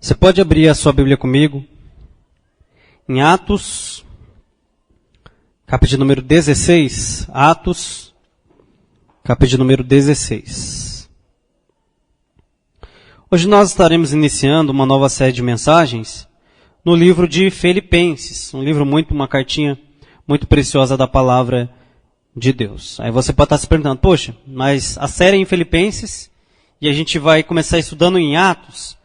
Você pode abrir a sua Bíblia comigo em Atos, capítulo número 16. Atos, capítulo número 16. Hoje nós estaremos iniciando uma nova série de mensagens no livro de Filipenses, uma cartinha muito preciosa da palavra de Deus. Aí você pode estar se perguntando, poxa, mas a série é em Filipenses e a gente vai começar estudando em Atos?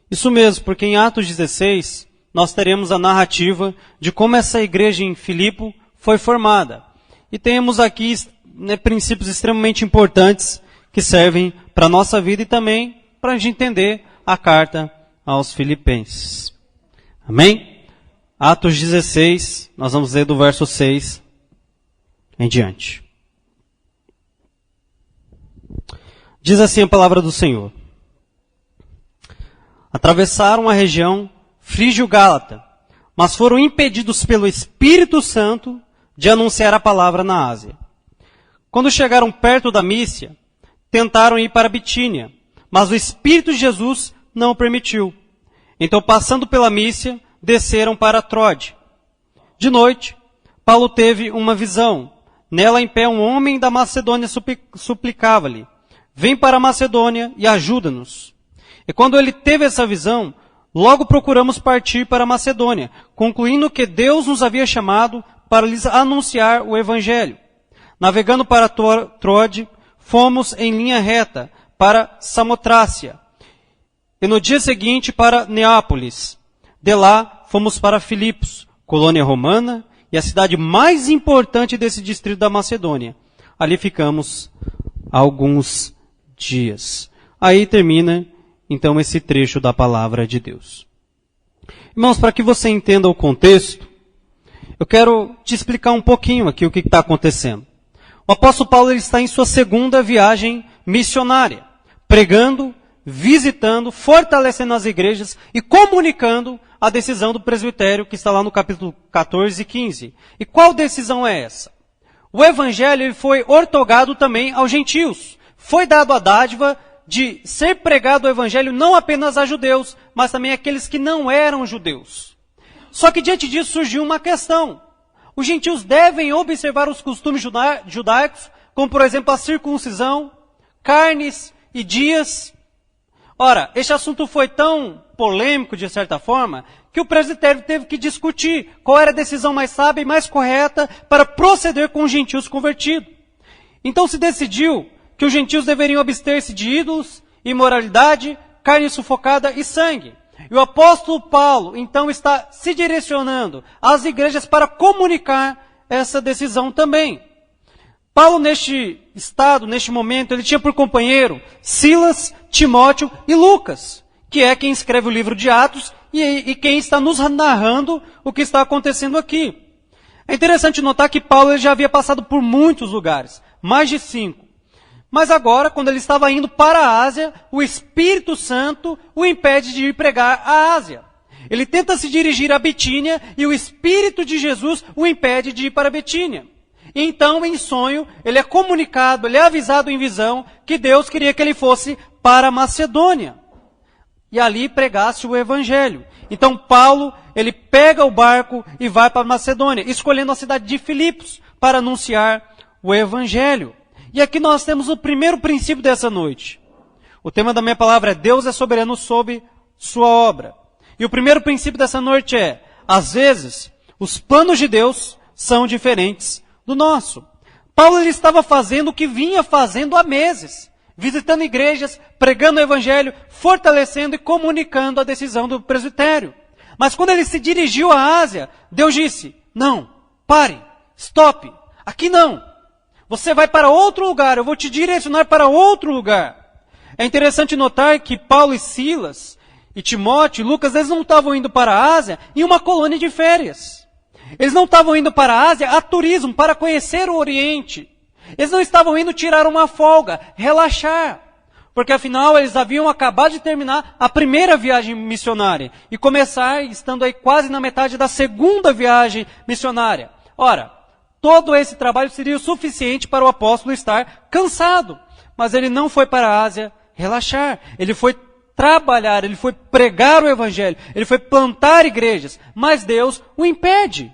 Isso mesmo, porque em Atos 16 nós teremos a narrativa de como essa igreja em Filipe foi formada. E temos aqui princípios extremamente importantes que servem para a nossa vida e também para a gente entender a carta aos Filipenses. Amém? Atos 16, nós vamos ler do verso 6 em diante. Diz assim a palavra do Senhor. Atravessaram a região frígio-gálata, mas foram impedidos pelo Espírito Santo de anunciar a palavra na Ásia. Quando chegaram perto da Mísia, tentaram ir para Bitínia, mas o Espírito de Jesus não o permitiu. Então, passando pela Mísia, desceram para Troade. De noite, Paulo teve uma visão. Nela, em pé, um homem da Macedônia suplicava-lhe: vem para a Macedônia e ajuda-nos. E quando ele teve essa visão, logo procuramos partir para a Macedônia, concluindo que Deus nos havia chamado para lhes anunciar o Evangelho. Navegando para Troade, fomos em linha reta para Samotrácia, e no dia seguinte para Neápolis. De lá, fomos para Filipos, colônia romana, e a cidade mais importante desse distrito da Macedônia. Ali ficamos alguns dias. Aí termina então esse trecho da palavra de Deus. Irmãos, para que você entenda o contexto, eu quero te explicar um pouquinho aqui o que está acontecendo. O apóstolo Paulo ele está em sua segunda viagem missionária, pregando, visitando, fortalecendo as igrejas e comunicando a decisão do presbitério que está lá no capítulo 14 e 15. E qual decisão é essa? O evangelho foi ortogado também aos gentios. Foi dado a dádiva de ser pregado o evangelho não apenas a judeus, mas também àqueles que não eram judeus. Só que diante disso surgiu uma questão. Os gentios devem observar os costumes judaicos, como por exemplo a circuncisão, carnes e dias. Ora, este assunto foi tão polêmico de certa forma, que o presbitério teve que discutir qual era a decisão mais sábia e mais correta para proceder com os gentios convertidos. Então se decidiu que os gentios deveriam abster-se de ídolos, imoralidade, carne sufocada e sangue. E o apóstolo Paulo, então, está se direcionando às igrejas para comunicar essa decisão também. Paulo, neste estado, neste momento, ele tinha por companheiro Silas, Timóteo e Lucas, que é quem escreve o livro de Atos e quem está nos narrando o que está acontecendo aqui. É interessante notar que Paulo ele já havia passado por muitos lugares, mais de 5. Mas agora, quando ele estava indo para a Ásia, o Espírito Santo o impede de ir pregar à Ásia. Ele tenta se dirigir a Bitínia e o Espírito de Jesus o impede de ir para Bitínia. E então, em sonho, ele é comunicado, ele é avisado em visão que Deus queria que ele fosse para a Macedônia. E ali pregasse o Evangelho. Então Paulo, ele pega o barco e vai para a Macedônia, escolhendo a cidade de Filipos para anunciar o Evangelho. E aqui nós temos o primeiro princípio dessa noite. O tema da minha palavra é Deus é soberano sobre sua obra. E o primeiro princípio dessa noite é, às vezes, os planos de Deus são diferentes do nosso. Paulo ele estava fazendo o que vinha fazendo há meses, visitando igrejas, pregando o Evangelho, fortalecendo e comunicando a decisão do presbitério. Mas quando ele se dirigiu à Ásia, Deus disse, não, pare, stop, aqui não. Você vai para outro lugar, eu vou te direcionar para outro lugar. É interessante notar que Paulo e Silas, e Timóteo e Lucas, eles não estavam indo para a Ásia em uma colônia de férias. Eles não estavam indo para a Ásia a turismo, para conhecer o Oriente. Eles não estavam indo tirar uma folga, relaxar. Porque afinal eles haviam acabado de terminar a primeira viagem missionária e começar estando aí quase na metade da segunda viagem missionária. Ora, todo esse trabalho seria o suficiente para o apóstolo estar cansado. Mas ele não foi para a Ásia relaxar. Ele foi trabalhar, ele foi pregar o evangelho, ele foi plantar igrejas, mas Deus o impede.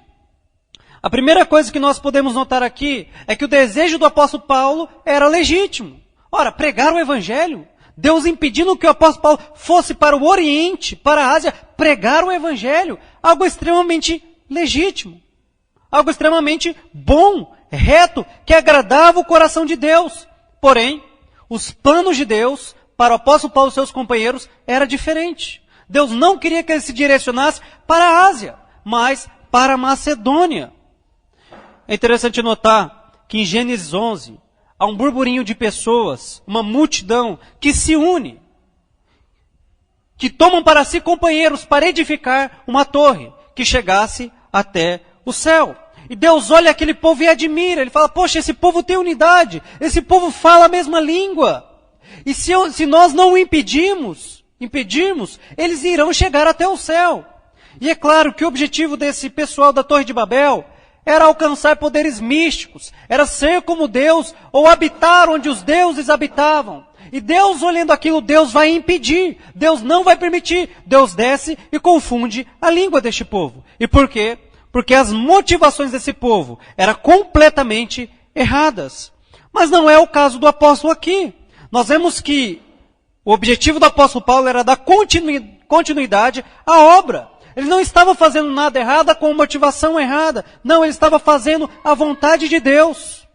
A primeira coisa que nós podemos notar aqui é que o desejo do apóstolo Paulo era legítimo. Ora, pregar o evangelho, Deus impedindo que o apóstolo Paulo fosse para o Oriente, para a Ásia, pregar o evangelho, algo extremamente legítimo, algo extremamente bom, reto, que agradava o coração de Deus. Porém, os planos de Deus para o apóstolo Paulo e seus companheiros era diferente. Deus não queria que ele se direcionasse para a Ásia, mas para a Macedônia. É interessante notar que em Gênesis 11, há um burburinho de pessoas, uma multidão que se une, que tomam para si companheiros para edificar uma torre que chegasse até o céu. E Deus olha aquele povo e admira, ele fala, poxa, esse povo tem unidade, esse povo fala a mesma língua. E se nós não o impedirmos, eles irão chegar até o céu. E é claro que o objetivo desse pessoal da Torre de Babel era alcançar poderes místicos, era ser como Deus, ou habitar onde os deuses habitavam. E Deus olhando aquilo, Deus vai impedir, Deus não vai permitir. Deus desce e confunde a língua deste povo. E por quê? Porque as motivações desse povo eram completamente erradas. Mas não é o caso do apóstolo aqui. Nós vemos que o objetivo do apóstolo Paulo era dar continuidade à obra. Ele não estava fazendo nada errado com motivação errada. Não, ele estava fazendo a vontade de Deus.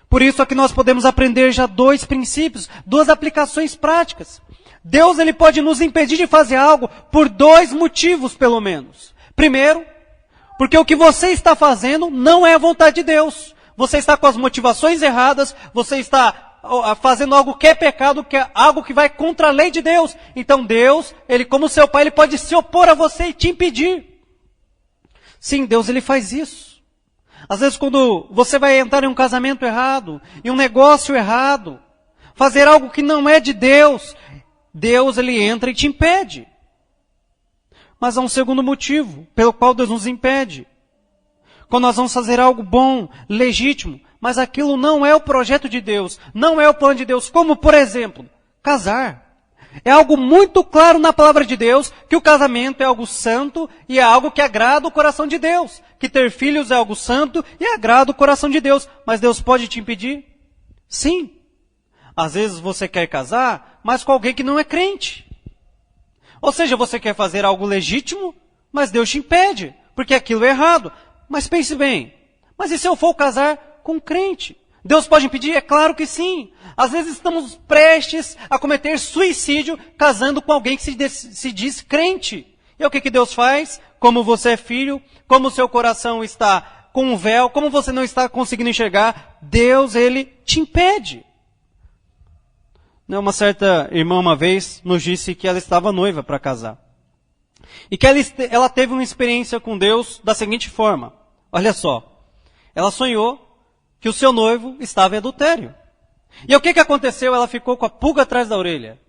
Por isso aqui nós podemos aprender já 2 princípios, 2 aplicações práticas. Deus ele pode nos impedir de fazer algo por 2 motivos, pelo menos. Primeiro, porque o que você está fazendo não é a vontade de Deus. Você está com as motivações erradas, você está fazendo algo que é pecado, que é algo que vai contra a lei de Deus. Então Deus, ele como seu pai, ele pode se opor a você e te impedir. Sim, Deus ele faz isso. Às vezes quando você vai entrar em um casamento errado, em um negócio errado, fazer algo que não é de Deus, Deus ele entra e te impede. Mas há um segundo motivo pelo qual Deus nos impede. Quando nós vamos fazer algo bom, legítimo, mas aquilo não é o projeto de Deus, não é o plano de Deus, como por exemplo, casar. É algo muito claro na palavra de Deus que o casamento é algo santo e é algo que agrada o coração de Deus. Que ter filhos é algo santo e agrada o coração de Deus. Mas Deus pode te impedir? Sim. Às vezes você quer casar, mas com alguém que não é crente. Ou seja, você quer fazer algo legítimo, mas Deus te impede, porque aquilo é errado. Mas pense bem, mas e se eu for casar com um crente? Deus pode impedir? É claro que sim. Às vezes estamos prestes a cometer suicídio casando com alguém que se diz crente. E o que Deus faz? Como você é filho, como o seu coração está com um véu, como você não está conseguindo enxergar, Deus, ele te impede. Uma certa irmã uma vez nos disse que ela estava noiva para casar. E que ela teve uma experiência com Deus da seguinte forma. Olha só, ela sonhou que o seu noivo estava em adultério. E o que aconteceu? Ela ficou com a pulga atrás da orelha.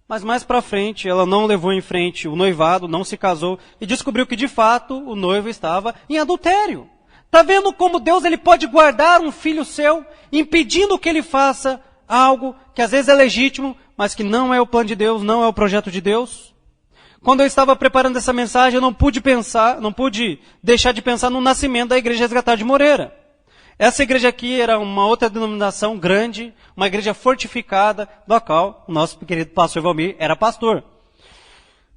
Mas mais para frente, ela não levou em frente o noivado, não se casou e descobriu que de fato o noivo estava em adultério. Está vendo como Deus ele pode guardar um filho seu, impedindo que ele faça algo que às vezes é legítimo, mas que não é o plano de Deus, não é o projeto de Deus? Quando eu estava preparando essa mensagem, eu não pude deixar de pensar no nascimento da Igreja Resgatar de Moreira. Essa igreja aqui era uma outra denominação grande, uma igreja fortificada, do qual o nosso querido pastor Valmir era pastor.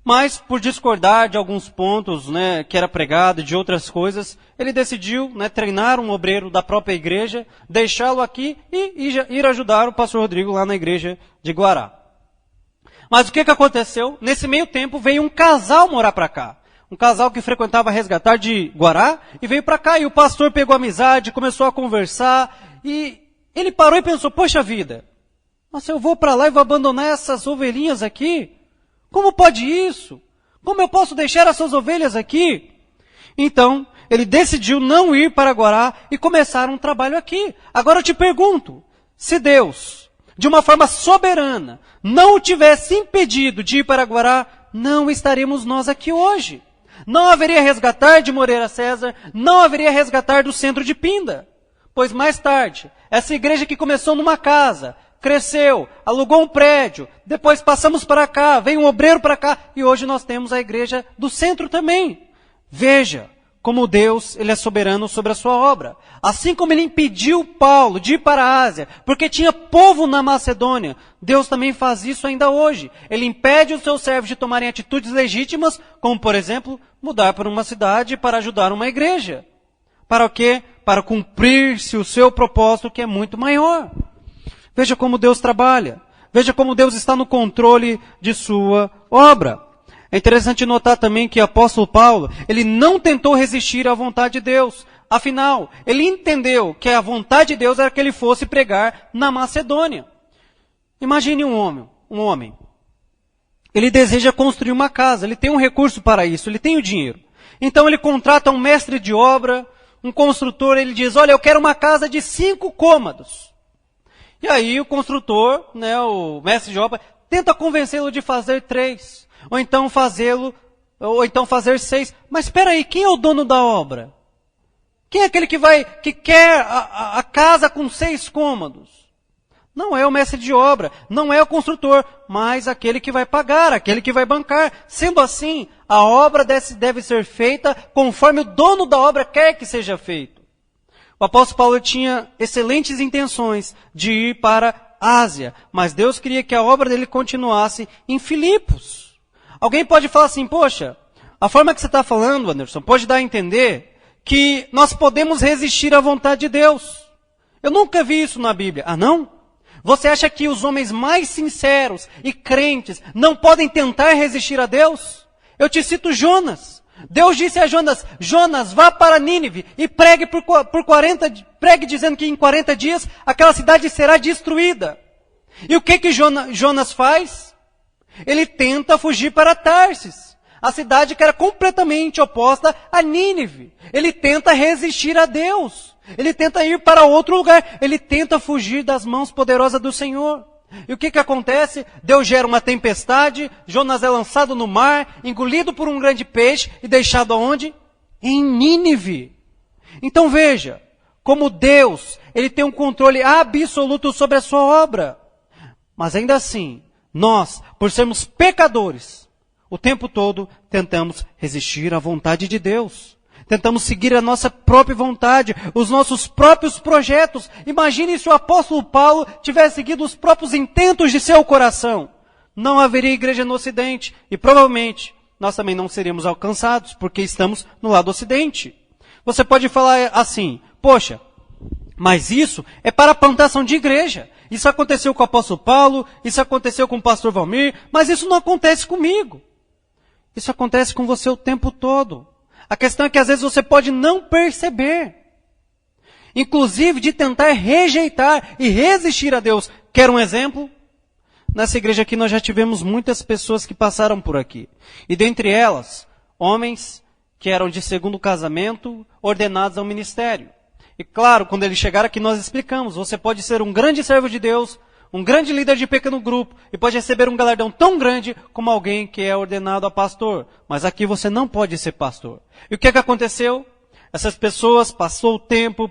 Mas, por discordar de alguns pontos, que era pregado e de outras coisas, ele decidiu, treinar um obreiro da própria igreja, deixá-lo aqui e ir ajudar o pastor Rodrigo lá na igreja de Guará. Mas o que aconteceu? Nesse meio tempo veio um casal morar para cá. Um casal que frequentava Resgatar de Guará e veio para cá. E o pastor pegou amizade, começou a conversar. E ele parou e pensou, poxa vida, mas eu vou para lá e vou abandonar essas ovelhinhas aqui? Como pode isso? Como eu posso deixar essas ovelhas aqui? Então, ele decidiu não ir para Guará e começar um trabalho aqui. Agora eu te pergunto, se Deus, de uma forma soberana, não o tivesse impedido de ir para Guará, não estaríamos nós aqui hoje. Não haveria Resgatar de Moreira César, não haveria Resgatar do centro de Pinda. Pois mais tarde, essa igreja que começou numa casa, cresceu, alugou um prédio, depois passamos para cá, veio um obreiro para cá, e hoje nós temos a igreja do centro também. Veja como Deus, Ele é soberano sobre a sua obra. Assim como Ele impediu Paulo de ir para a Ásia, porque tinha povo na Macedônia, Deus também faz isso ainda hoje. Ele impede os seus servos de tomarem atitudes legítimas, como, por exemplo, mudar para uma cidade para ajudar uma igreja. Para o quê? Para cumprir-se o seu propósito, que é muito maior. Veja como Deus trabalha. Veja como Deus está no controle de sua obra. É interessante notar também que o apóstolo Paulo, ele não tentou resistir à vontade de Deus. Afinal, ele entendeu que a vontade de Deus era que ele fosse pregar na Macedônia. Imagine um homem. Ele deseja construir uma casa, ele tem um recurso para isso, ele tem o dinheiro. Então ele contrata um mestre de obra, um construtor, ele diz, olha, eu quero uma casa de 5 cômodos. E aí o construtor, o mestre de obra, tenta convencê-lo de fazer 3. Ou então fazer 6. Mas espera aí, quem é o dono da obra? Quem é aquele que quer a casa com 6 cômodos? Não é o mestre de obra, não é o construtor, mas aquele que vai pagar, aquele que vai bancar. Sendo assim, a obra deve ser feita conforme o dono da obra quer que seja feito. O apóstolo Paulo tinha excelentes intenções de ir para a Ásia, mas Deus queria que a obra dele continuasse em Filipos. Alguém pode falar assim, poxa, a forma que você está falando, Anderson, pode dar a entender que nós podemos resistir à vontade de Deus. Eu nunca vi isso na Bíblia. Ah, não? Você acha que os homens mais sinceros e crentes não podem tentar resistir a Deus? Eu te cito Jonas. Deus disse a Jonas, Jonas, vá para Nínive e pregue pregue dizendo que em 40 dias aquela cidade será destruída. E o que Jonas faz? Ele tenta fugir para Tarsis, a cidade que era completamente oposta a Nínive. Ele tenta resistir a Deus. Ele tenta ir para outro lugar. Ele tenta fugir das mãos poderosas do Senhor. E o que acontece? Deus gera uma tempestade, Jonas é lançado no mar, engolido por um grande peixe e deixado aonde? Em Nínive. Então veja, como Deus, Ele tem um controle absoluto sobre a sua obra. Mas ainda assim, nós, por sermos pecadores, o tempo todo tentamos resistir à vontade de Deus. Tentamos seguir a nossa própria vontade, os nossos próprios projetos. Imagine se o apóstolo Paulo tivesse seguido os próprios intentos de seu coração. Não haveria igreja no Ocidente e provavelmente nós também não seríamos alcançados, porque estamos no lado Ocidente. Você pode falar assim, poxa, mas isso é para a plantação de igreja. Isso aconteceu com o apóstolo Paulo, isso aconteceu com o pastor Valmir, mas isso não acontece comigo. Isso acontece com você o tempo todo. A questão é que às vezes você pode não perceber. Inclusive de tentar rejeitar e resistir a Deus. Quer um exemplo? Nessa igreja aqui nós já tivemos muitas pessoas que passaram por aqui. E dentre elas, homens que eram de segundo casamento, ordenados ao ministério. E claro, quando eles chegaram aqui nós explicamos, você pode ser um grande servo de Deus, um grande líder de pequeno grupo, e pode receber um galardão tão grande como alguém que é ordenado a pastor. Mas aqui você não pode ser pastor. E o que aconteceu? Essas pessoas, passou o tempo,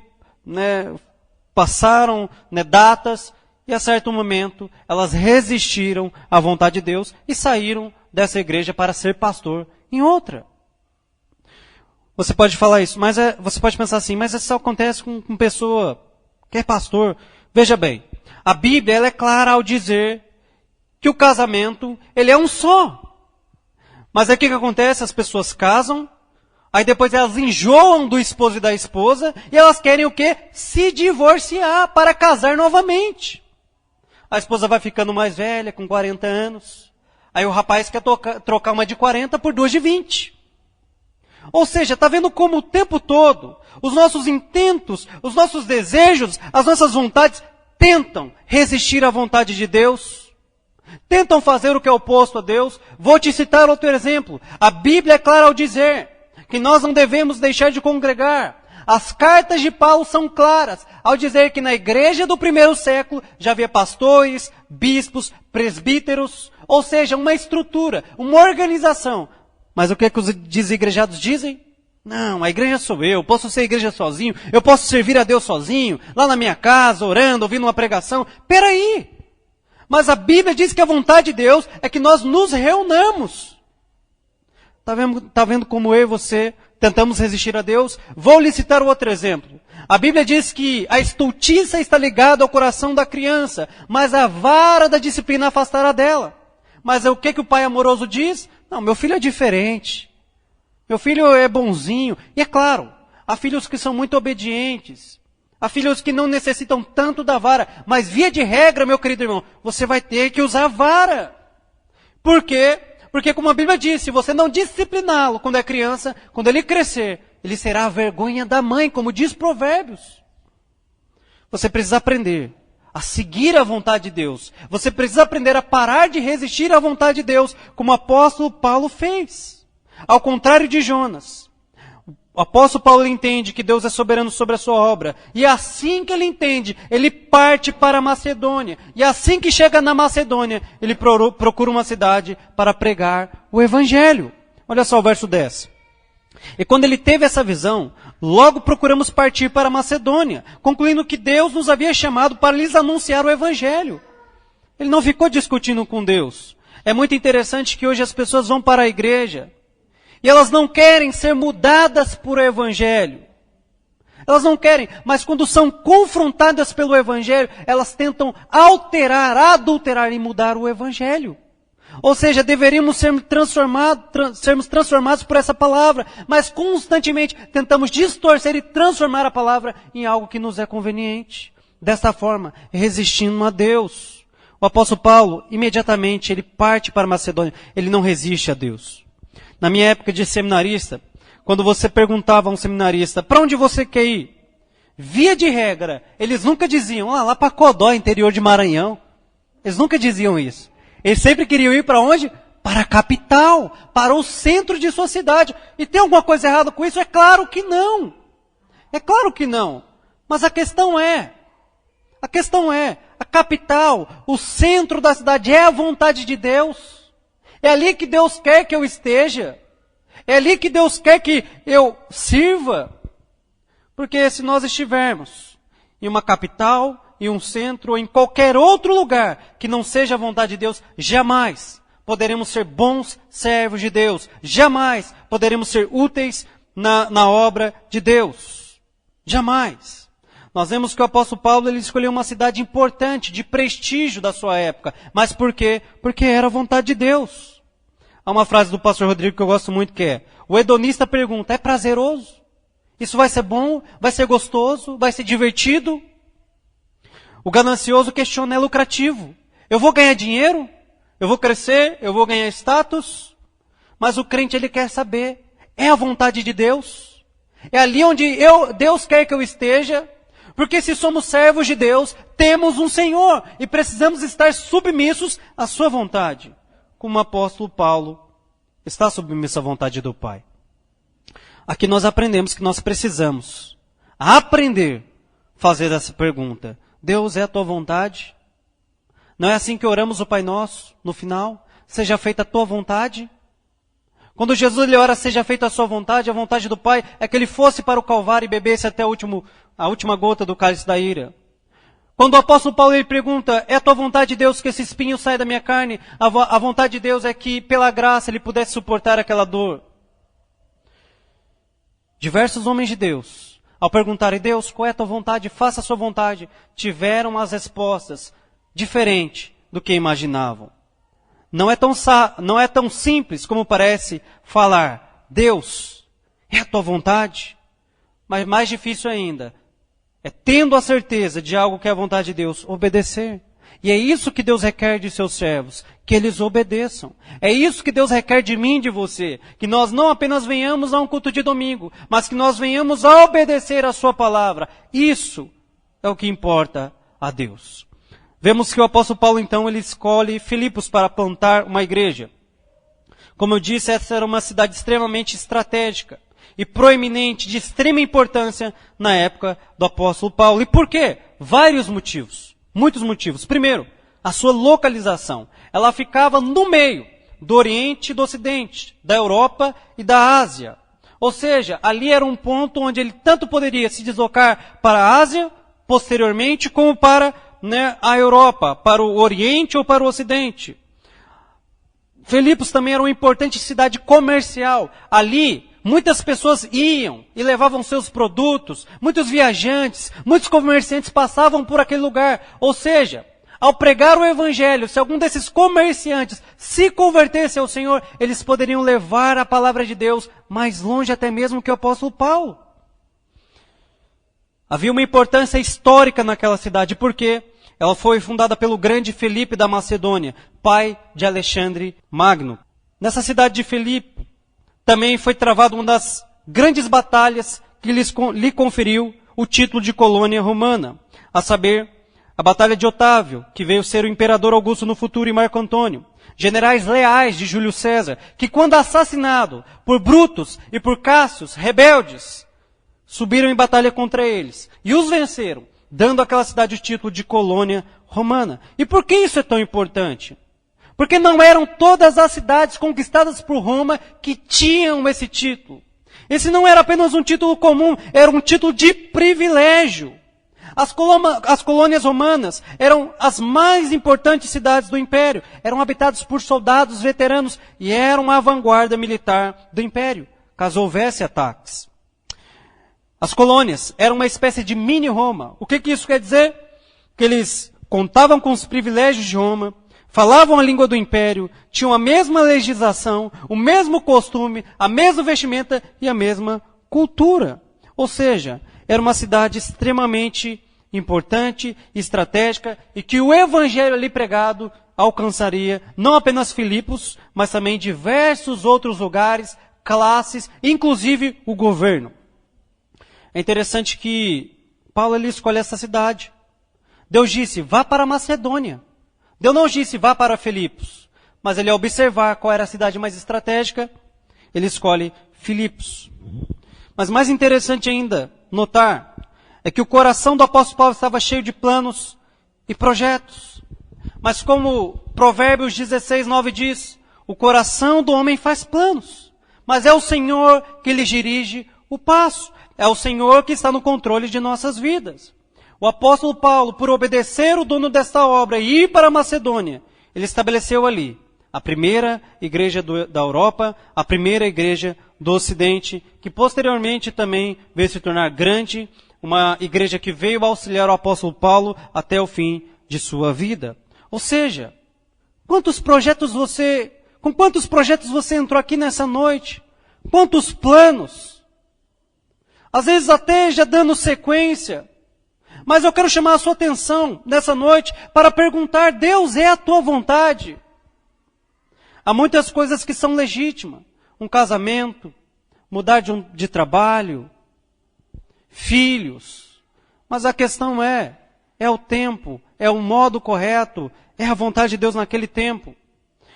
passaram datas, e a certo momento elas resistiram à vontade de Deus e saíram dessa igreja para ser pastor em outra. Você pode falar isso, mas você pode pensar assim, mas isso só acontece com pessoa que é pastor. Veja bem, a Bíblia ela é clara ao dizer que o casamento ele é um só. Mas aí o que acontece? As pessoas casam, aí depois elas enjoam do esposo e da esposa, e elas querem o quê? Se divorciar para casar novamente. A esposa vai ficando mais velha, com 40 anos. Aí o rapaz quer trocar uma de 40 por 2 de 20. Ou seja, está vendo como o tempo todo, os nossos intentos, os nossos desejos, as nossas vontades tentam resistir à vontade de Deus? Tentam fazer o que é oposto a Deus? Vou te citar outro exemplo. A Bíblia é clara ao dizer que nós não devemos deixar de congregar. As cartas de Paulo são claras ao dizer que na igreja do primeiro século já havia pastores, bispos, presbíteros, ou seja, uma estrutura, uma organização. Mas o que os desigrejados dizem? Não, a igreja sou eu posso ser igreja sozinho, eu posso servir a Deus sozinho, lá na minha casa, orando, ouvindo uma pregação. Peraí, Mas a Bíblia diz que a vontade de Deus é que nós nos reunamos. Tá vendo como eu e você tentamos resistir a Deus? Vou lhe citar outro exemplo. A Bíblia diz que a estultícia está ligada ao coração da criança, mas a vara da disciplina afastará dela. Mas o que o pai amoroso diz? Não, meu filho é diferente. Meu filho é bonzinho. E é claro, há filhos que são muito obedientes. Há filhos que não necessitam tanto da vara. Mas via de regra, meu querido irmão, você vai ter que usar a vara. Por quê? Porque como a Bíblia diz, se você não discipliná-lo quando é criança, quando ele crescer, ele será a vergonha da mãe, como diz Provérbios. Você precisa aprender a seguir a vontade de Deus. Você precisa aprender a parar de resistir à vontade de Deus, como o apóstolo Paulo fez. Ao contrário de Jonas. O apóstolo Paulo entende que Deus é soberano sobre a sua obra. E assim que ele entende, ele parte para a Macedônia. E assim que chega na Macedônia, ele procura uma cidade para pregar o Evangelho. Olha só o verso 10. E quando ele teve essa visão, logo procuramos partir para a Macedônia, concluindo que Deus nos havia chamado para lhes anunciar o Evangelho. Ele não ficou discutindo com Deus. É muito interessante que hoje as pessoas vão para a igreja e elas não querem ser mudadas por o Evangelho. Elas não querem, mas quando são confrontadas pelo Evangelho, elas tentam alterar, adulterar e mudar o Evangelho. Ou seja, deveríamos sermos transformados por essa palavra, mas constantemente tentamos distorcer e transformar a palavra em algo que nos é conveniente. Desta forma, resistindo a Deus. O apóstolo Paulo, imediatamente, ele parte para a Macedônia. Ele não resiste a Deus. Na minha época de seminarista, quando você perguntava a um seminarista, para onde você quer ir? Via de regra, eles nunca diziam, lá para Codó, interior de Maranhão. Eles nunca diziam isso. Eles sempre queriam ir para onde? Para a capital, para o centro de sua cidade. E tem alguma coisa errada com isso? É claro que não. É claro que não. Mas a questão é, a capital, o centro da cidade é a vontade de Deus. É ali que Deus quer que eu esteja. É ali que Deus quer que eu sirva. Porque se nós estivermos em uma capital, em um centro ou em qualquer outro lugar que não seja a vontade de Deus, jamais poderemos ser bons servos de Deus. Jamais poderemos ser úteis na obra de Deus. Jamais. Nós vemos que o apóstolo Paulo ele escolheu uma cidade importante, de prestígio da sua época. Mas por quê? Porque era a vontade de Deus. Há uma frase do pastor Rodrigo que eu gosto muito que é, o hedonista pergunta, é prazeroso? Isso vai ser bom? Vai ser gostoso? Vai ser divertido? O ganancioso questiona, é lucrativo? Eu vou ganhar dinheiro? Eu vou crescer? Eu vou ganhar status? Mas o crente ele quer saber, é a vontade de Deus? É ali onde Deus quer que eu esteja? Porque se somos servos de Deus, temos um Senhor e precisamos estar submissos à sua vontade. Como o apóstolo Paulo está submisso à vontade do Pai. Aqui nós aprendemos que nós precisamos aprender a fazer essa pergunta. Deus é a tua vontade? Não é assim que oramos o Pai Nosso no final? Seja feita a tua vontade? Quando Jesus ele ora, seja feita a sua vontade, a vontade do Pai é que ele fosse para o Calvário e bebesse até a última gota do cálice da ira. Quando o apóstolo Paulo ele pergunta, é a tua vontade, Deus, que esse espinho saia da minha carne? A vontade de Deus é que, pela graça, ele pudesse suportar aquela dor. Diversos homens de Deus, ao perguntarem, Deus, qual é a tua vontade? Faça a sua vontade. Tiveram as respostas diferentes do que imaginavam. Não é tão simples como parece falar, Deus, é a tua vontade? Mas mais difícil ainda, é tendo a certeza de algo que é a vontade de Deus, obedecer. E é isso que Deus requer de seus servos, que eles obedeçam. É isso que Deus requer de mim e de você, que nós não apenas venhamos a um culto de domingo, mas que nós venhamos a obedecer a sua palavra. Isso é o que importa a Deus. Vemos que o apóstolo Paulo, então, ele escolhe Filipos para plantar uma igreja. Como eu disse, essa era uma cidade extremamente estratégica e proeminente, de extrema importância na época do apóstolo Paulo. E por quê? Vários motivos, muitos motivos. Primeiro, a sua localização. Ela ficava no meio do Oriente e do Ocidente, da Europa e da Ásia. Ou seja, ali era um ponto onde ele tanto poderia se deslocar para a Ásia, posteriormente, como para né, a Europa, para o Oriente ou para o Ocidente. Filipos também era uma importante cidade comercial. Ali, muitas pessoas iam e levavam seus produtos, muitos viajantes, muitos comerciantes passavam por aquele lugar. Ou seja, ao pregar o evangelho, se algum desses comerciantes se convertesse ao Senhor, eles poderiam levar a palavra de Deus mais longe até mesmo que o apóstolo Paulo. Havia uma importância histórica naquela cidade, porque ela foi fundada pelo grande Filipe da Macedônia, pai de Alexandre Magno. Nessa cidade de Filipe, também foi travada uma das grandes batalhas que lhe conferiu o título de colônia romana, a saber, a Batalha de Otávio, que veio ser o imperador Augusto no futuro, e Marco Antônio, generais leais de Júlio César, que quando assassinado por Brutus e por Cássios, rebeldes, subiram em batalha contra eles e os venceram, dando àquela cidade o título de colônia romana. E por que isso é tão importante? Porque não eram todas as cidades conquistadas por Roma que tinham esse título. Esse não era apenas um título comum, era um título de privilégio. As colônias romanas eram as mais importantes cidades do império, eram habitadas por soldados veteranos e eram a vanguarda militar do império, caso houvesse ataques. As colônias eram uma espécie de mini-Roma. O que isso quer dizer? Que eles contavam com os privilégios de Roma, falavam a língua do império, tinham a mesma legislação, o mesmo costume, a mesma vestimenta e a mesma cultura. Ou seja, era uma cidade extremamente importante, estratégica, e que o evangelho ali pregado alcançaria não apenas Filipos, mas também diversos outros lugares, classes, inclusive o governo. É interessante que Paulo ele escolhe essa cidade. Deus disse, vá para a Macedônia. Deus não disse, vá para Filipos. Mas ele, ao observar qual era a cidade mais estratégica, ele escolhe Filipos. Mas mais interessante ainda notar é que o coração do apóstolo Paulo estava cheio de planos e projetos. Mas como Provérbios 16:9 diz, o coração do homem faz planos, mas é o Senhor que lhe dirige o passo. É o Senhor que está no controle de nossas vidas. O apóstolo Paulo, por obedecer o dono desta obra e ir para a Macedônia, ele estabeleceu ali a primeira igreja da Europa, a primeira igreja do Ocidente, que posteriormente também veio se tornar grande, uma igreja que veio auxiliar o apóstolo Paulo até o fim de sua vida. Ou seja, com quantos projetos você entrou aqui nessa noite? Quantos planos? Às vezes até já dando sequência. Mas eu quero chamar a sua atenção nessa noite para perguntar, Deus, é a tua vontade? Há muitas coisas que são legítimas. Um casamento, mudar de trabalho, filhos. Mas a questão é o tempo, é o modo correto, é a vontade de Deus naquele tempo.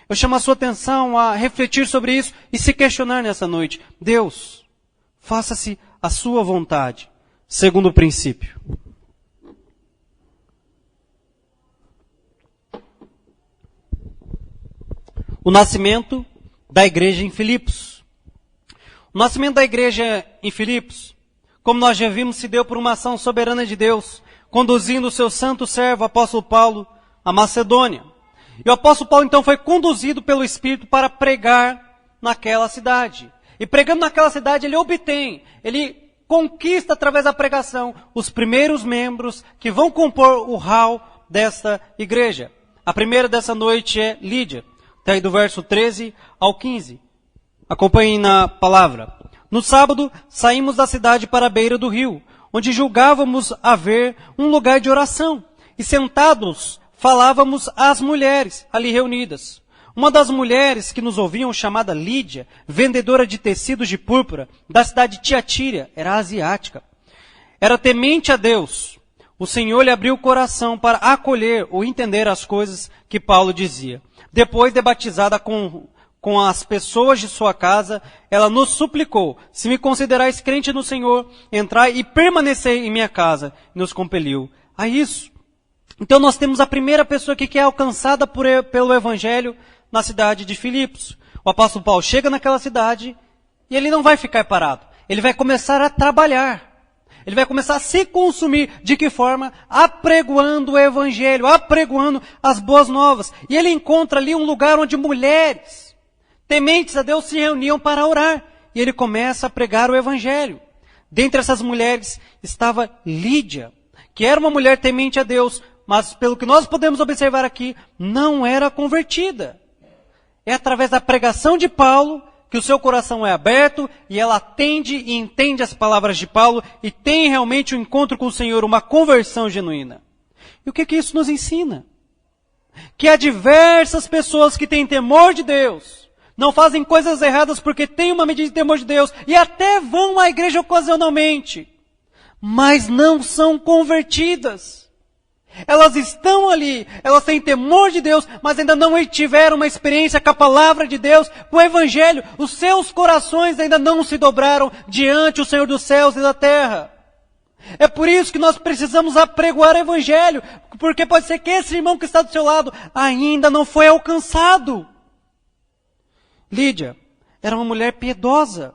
Eu chamo a sua atenção a refletir sobre isso e se questionar nessa noite. Deus, faça-se a sua vontade, segundo o princípio. O nascimento da igreja em Filipos. O nascimento da igreja em Filipos, como nós já vimos, se deu por uma ação soberana de Deus, conduzindo o seu santo servo, o apóstolo Paulo, à Macedônia. E o apóstolo Paulo então foi conduzido pelo Espírito para pregar naquela cidade. E pregando naquela cidade, ele conquista através da pregação os primeiros membros que vão compor o hall desta igreja. A primeira dessa noite é Lídia. Está aí do verso 13 ao 15. Acompanhem na palavra. No sábado, saímos da cidade para a beira do rio, onde julgávamos haver um lugar de oração. E sentados, falávamos às mulheres ali reunidas. Uma das mulheres que nos ouviam, chamada Lídia, vendedora de tecidos de púrpura, da cidade de Tiatira, era asiática. Era temente a Deus. O Senhor lhe abriu o coração para acolher ou entender as coisas que Paulo dizia. Depois de batizada com as pessoas de sua casa, ela nos suplicou, se me considerais crente no Senhor, entrai e permanecei em minha casa. E nos compeliu a isso. Então nós temos a primeira pessoa aqui que é alcançada pelo Evangelho na cidade de Filipos. O apóstolo Paulo chega naquela cidade e ele não vai ficar parado. Ele vai começar a trabalhar. Ele vai começar a se consumir. De que forma? Apregoando o evangelho, apregoando as boas novas. E ele encontra ali um lugar onde mulheres tementes a Deus se reuniam para orar. E ele começa a pregar o evangelho. Dentre essas mulheres estava Lídia, que era uma mulher temente a Deus, mas pelo que nós podemos observar aqui, não era convertida. É através da pregação de Paulo que o seu coração é aberto e ela atende e entende as palavras de Paulo e tem realmente um encontro com o Senhor, uma conversão genuína. E o que isso nos ensina? Que há diversas pessoas que têm temor de Deus, não fazem coisas erradas porque têm uma medida de temor de Deus e até vão à igreja ocasionalmente, mas não são convertidas. Elas estão ali, elas têm temor de Deus, mas ainda não tiveram uma experiência com a palavra de Deus, com o Evangelho. Os seus corações ainda não se dobraram diante do Senhor dos céus e da terra. É por isso que nós precisamos apregoar o Evangelho, porque pode ser que esse irmão que está do seu lado ainda não foi alcançado. Lídia era uma mulher piedosa.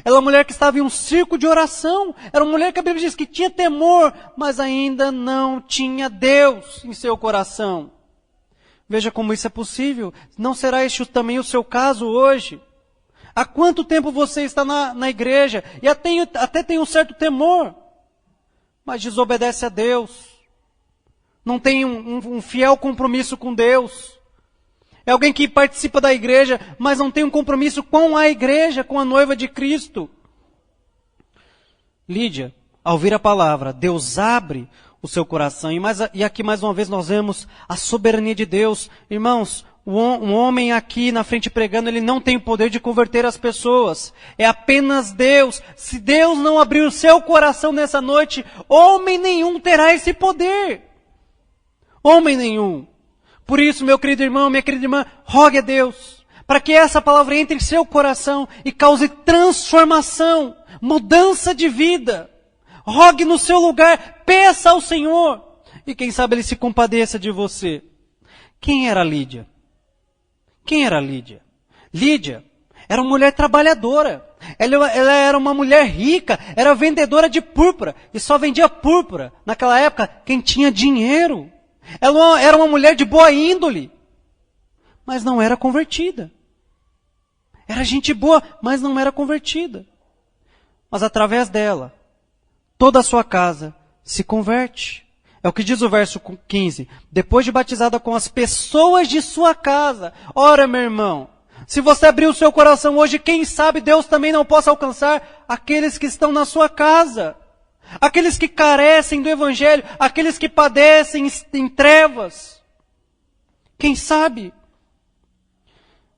Era uma mulher que estava em um círculo de oração. Era uma mulher que a Bíblia diz que tinha temor, mas ainda não tinha Deus em seu coração. Veja como isso é possível. Não será este também o seu caso hoje? Há quanto tempo você está na igreja e até tem um certo temor, mas desobedece a Deus? Não tem um fiel compromisso com Deus? É alguém que participa da igreja, mas não tem um compromisso com a igreja, com a noiva de Cristo. Lídia, ao ouvir a palavra, Deus abre o seu coração. E aqui mais uma vez nós vemos a soberania de Deus. Irmãos, um homem aqui na frente pregando, ele não tem o poder de converter as pessoas. É apenas Deus. Se Deus não abrir o seu coração nessa noite, homem nenhum terá esse poder. Homem nenhum. Por isso, meu querido irmão, minha querida irmã, rogue a Deus, para que essa palavra entre em seu coração e cause transformação, mudança de vida. Rogue no seu lugar, peça ao Senhor, e quem sabe Ele se compadeça de você. Quem era Lídia? Quem era Lídia? Lídia era uma mulher trabalhadora. Ela era uma mulher rica, era vendedora de púrpura, e só vendia púrpura, naquela época, quem tinha dinheiro. Ela era uma mulher de boa índole, mas não era convertida. Era gente boa, mas não era convertida. Mas através dela, toda a sua casa se converte. É o que diz o verso 15. Depois de batizada com as pessoas de sua casa. Ora, meu irmão, se você abrir o seu coração hoje, quem sabe Deus também não possa alcançar aqueles que estão na sua casa. Aqueles que carecem do Evangelho, aqueles que padecem em trevas. Quem sabe?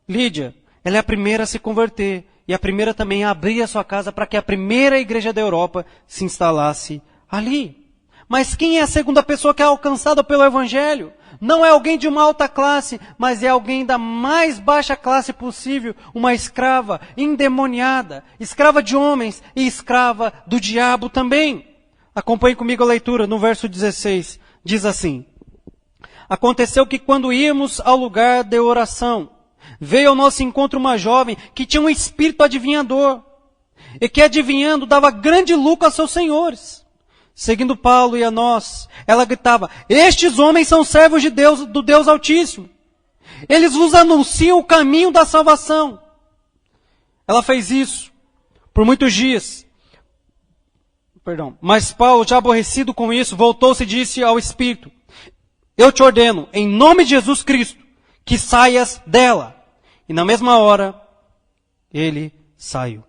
Lídia, ela é a primeira a se converter e a primeira também a abrir a sua casa para que a primeira igreja da Europa se instalasse ali. Mas quem é a segunda pessoa que é alcançada pelo Evangelho? Não é alguém de uma alta classe, mas é alguém da mais baixa classe possível, uma escrava endemoniada, escrava de homens e escrava do diabo também. Acompanhe comigo a leitura no verso 16, diz assim: Aconteceu que quando íamos ao lugar de oração, veio ao nosso encontro uma jovem que tinha um espírito adivinhador, e que adivinhando dava grande lucro a seus senhores. Seguindo Paulo e a nós, ela gritava: Estes homens são servos de Deus, do Deus Altíssimo. Eles vos anunciam o caminho da salvação. Ela fez isso por muitos dias. Mas Paulo, já aborrecido com isso, voltou-se e disse ao Espírito: Eu te ordeno, em nome de Jesus Cristo, que saias dela. E na mesma hora, ele saiu.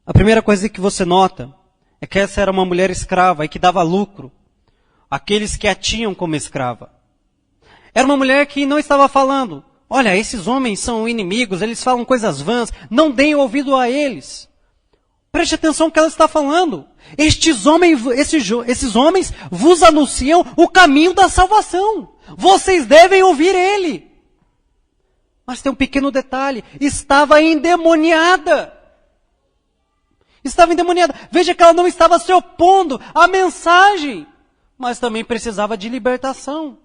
A primeira coisa que você nota é que essa era uma mulher escrava e que dava lucro àqueles que a tinham como escrava. Era uma mulher que não estava falando: olha, esses homens são inimigos, eles falam coisas vãs, não deem ouvido a eles. Preste atenção no que ela está falando. Esses homens vos anunciam o caminho da salvação. Vocês devem ouvir ele. Mas tem um pequeno detalhe: estava endemoniada. Estava endemoniada. Veja que ela não estava se opondo à mensagem, mas também precisava de libertação.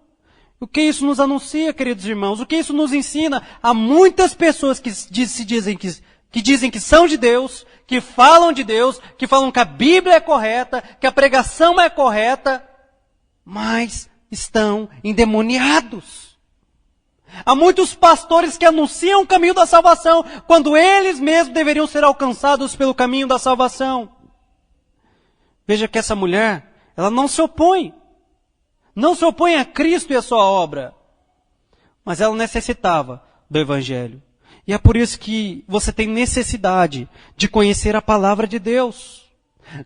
O que isso nos anuncia, queridos irmãos? O que isso nos ensina? Há muitas pessoas que se dizem que que dizem que são de Deus, que falam de Deus, que falam que a Bíblia é correta, que a pregação é correta, mas estão endemoniados. Há muitos pastores que anunciam o caminho da salvação, quando eles mesmos deveriam ser alcançados pelo caminho da salvação. Veja que essa mulher, ela não se opõe a Cristo e a sua obra, mas ela necessitava do Evangelho. E é por isso que você tem necessidade de conhecer a palavra de Deus.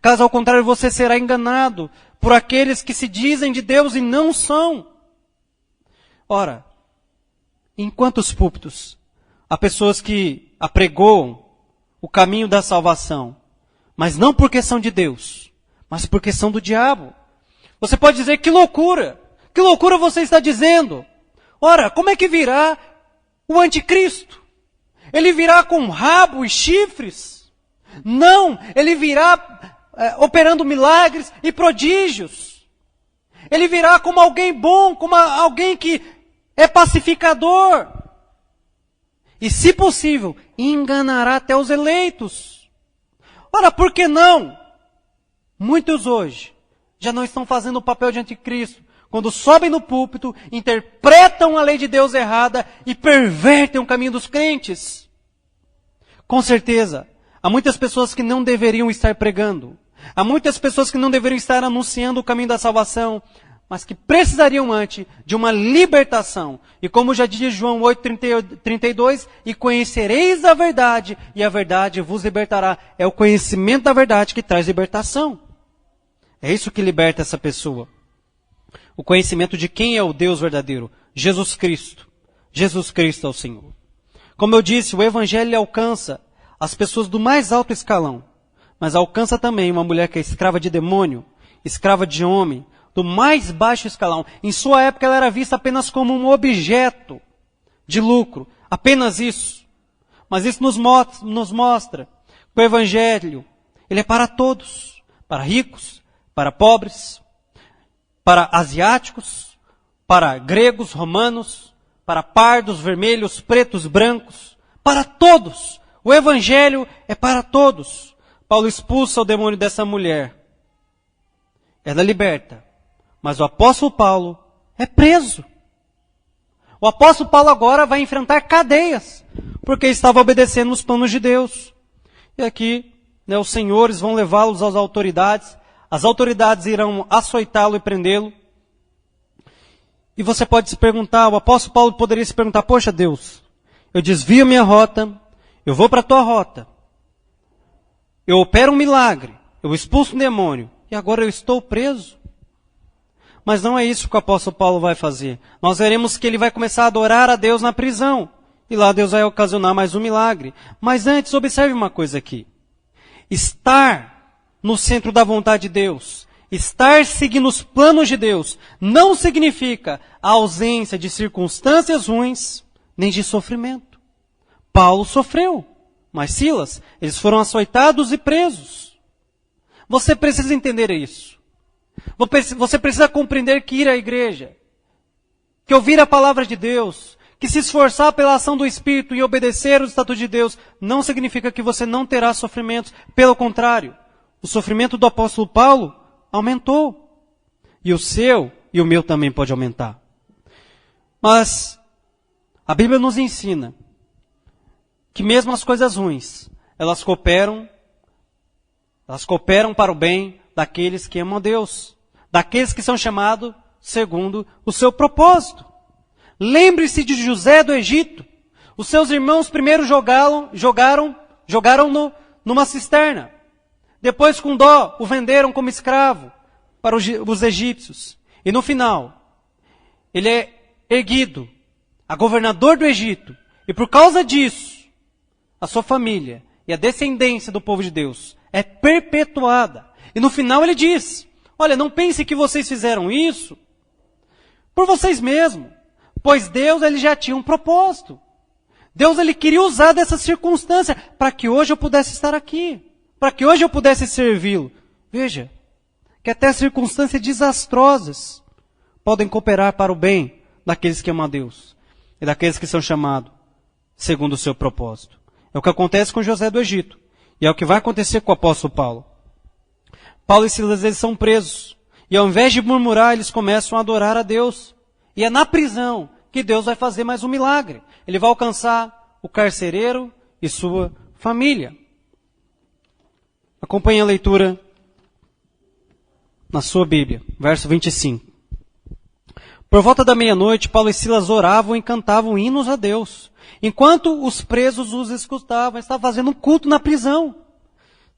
Caso ao contrário, você será enganado por aqueles que se dizem de Deus e não são. Ora, em quantos púlpitos há pessoas que apregoam o caminho da salvação, mas não porque são de Deus, mas porque são do diabo? Você pode dizer, que loucura você está dizendo? Ora, como é que virá o anticristo? Ele virá com rabo e chifres? Não, ele virá operando milagres e prodígios. Ele virá como alguém bom, como alguém que é pacificador. E, se possível, enganará até os eleitos. Ora, por que não? Muitos hoje já não estão fazendo o papel de anticristo, quando sobem no púlpito, interpretam a lei de Deus errada e pervertem o caminho dos crentes. Com certeza, há muitas pessoas que não deveriam estar pregando. Há muitas pessoas que não deveriam estar anunciando o caminho da salvação, mas que precisariam antes de uma libertação. E como já diz João 8:32, e conhecereis a verdade, e a verdade vos libertará. É o conhecimento da verdade que traz libertação. É isso que liberta essa pessoa. O conhecimento de quem é o Deus verdadeiro. Jesus Cristo. Jesus Cristo é o Senhor. Como eu disse, o Evangelho alcança as pessoas do mais alto escalão. Mas alcança também uma mulher que é escrava de demônio, escrava de homem, do mais baixo escalão. Em sua época ela era vista apenas como um objeto de lucro. Apenas isso. Mas isso nos mostra que o Evangelho, ele é para todos. Para ricos, para pobres, para asiáticos, para gregos, romanos, para pardos, vermelhos, pretos, brancos, para todos. O Evangelho é para todos. Paulo expulsa o demônio dessa mulher. Ela liberta. Mas o apóstolo Paulo é preso. O apóstolo Paulo agora vai enfrentar cadeias, porque estava obedecendo os planos de Deus. E aqui, os senhores vão levá-los às autoridades. As autoridades irão açoitá-lo e prendê-lo. E você pode se perguntar, o apóstolo Paulo poderia se perguntar, poxa Deus, eu desvio minha rota, eu vou para a tua rota, eu opero um milagre, eu expulso um demônio, e agora eu estou preso. Mas não é isso que o apóstolo Paulo vai fazer. Nós veremos que ele vai começar a adorar a Deus na prisão. E lá Deus vai ocasionar mais um milagre. Mas antes, observe uma coisa aqui. Estar no centro da vontade de Deus, estar seguindo os planos de Deus, não significa a ausência de circunstâncias ruins, nem de sofrimento. Paulo sofreu, mas Silas, eles foram açoitados e presos. Você precisa entender isso. Você precisa compreender que ir à igreja, que ouvir a palavra de Deus, que se esforçar pela ação do Espírito e obedecer os estatutos de Deus, não significa que você não terá sofrimentos. Pelo contrário, o sofrimento do apóstolo Paulo aumentou. E o seu e o meu também pode aumentar. Mas a Bíblia nos ensina que mesmo as coisas ruins, elas cooperam para o bem daqueles que amam a Deus, daqueles que são chamados segundo o seu propósito. Lembre-se de José do Egito. Os seus irmãos primeiro jogaram numa cisterna. Depois, com dó, o venderam como escravo para os egípcios. E no final, ele é erguido a governador do Egito. E por causa disso, a sua família e a descendência do povo de Deus é perpetuada. E no final ele diz, olha, não pense que vocês fizeram isso por vocês mesmos, pois Deus ele já tinha um propósito. Deus ele queria usar dessa circunstância para que hoje eu pudesse estar aqui, para que hoje eu pudesse servi-lo. Veja, que até circunstâncias desastrosas podem cooperar para o bem daqueles que amam a Deus e daqueles que são chamados segundo o seu propósito. É o que acontece com José do Egito. E é o que vai acontecer com o apóstolo Paulo. Paulo e Silas, eles são presos. E ao invés de murmurar, eles começam a adorar a Deus. E é na prisão que Deus vai fazer mais um milagre. Ele vai alcançar o carcereiro e sua família. Acompanhe a leitura na sua Bíblia, verso 25. Por volta da meia-noite, Paulo e Silas oravam e cantavam hinos a Deus, enquanto os presos os escutavam. Estavam fazendo um culto na prisão.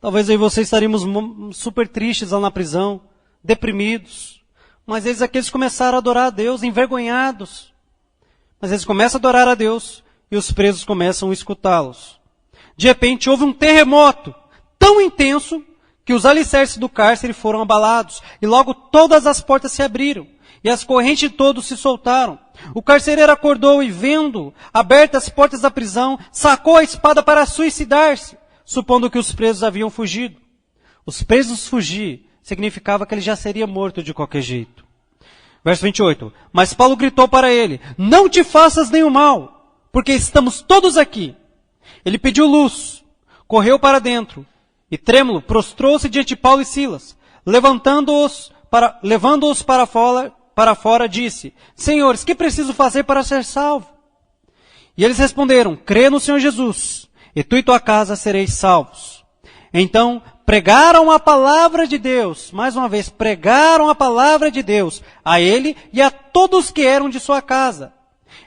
Talvez eu e você estaríamos super tristes lá na prisão, deprimidos. Mas eles começaram a adorar a Deus, envergonhados. Mas eles começam a adorar a Deus e os presos começam a escutá-los. De repente houve um terremoto tão intenso que os alicerces do cárcere foram abalados e logo todas as portas se abriram e as correntes de todos se soltaram. O carcereiro acordou e, vendo abertas as portas da prisão, sacou a espada para suicidar-se, supondo que os presos haviam fugido. Os presos fugir significava que ele já seria morto de qualquer jeito. Verso 28. Mas Paulo gritou para ele: não te faças nenhum mal, porque estamos todos aqui. Ele pediu luz, correu para dentro e, trêmulo, prostrou-se diante de Paulo e Silas. Levando-os para fora, disse: Senhores, que preciso fazer para ser salvo? E eles responderam: crê no Senhor Jesus, e tu e tua casa sereis salvos. Então, pregaram a palavra de Deus, mais uma vez, pregaram a palavra de Deus a ele e a todos que eram de sua casa.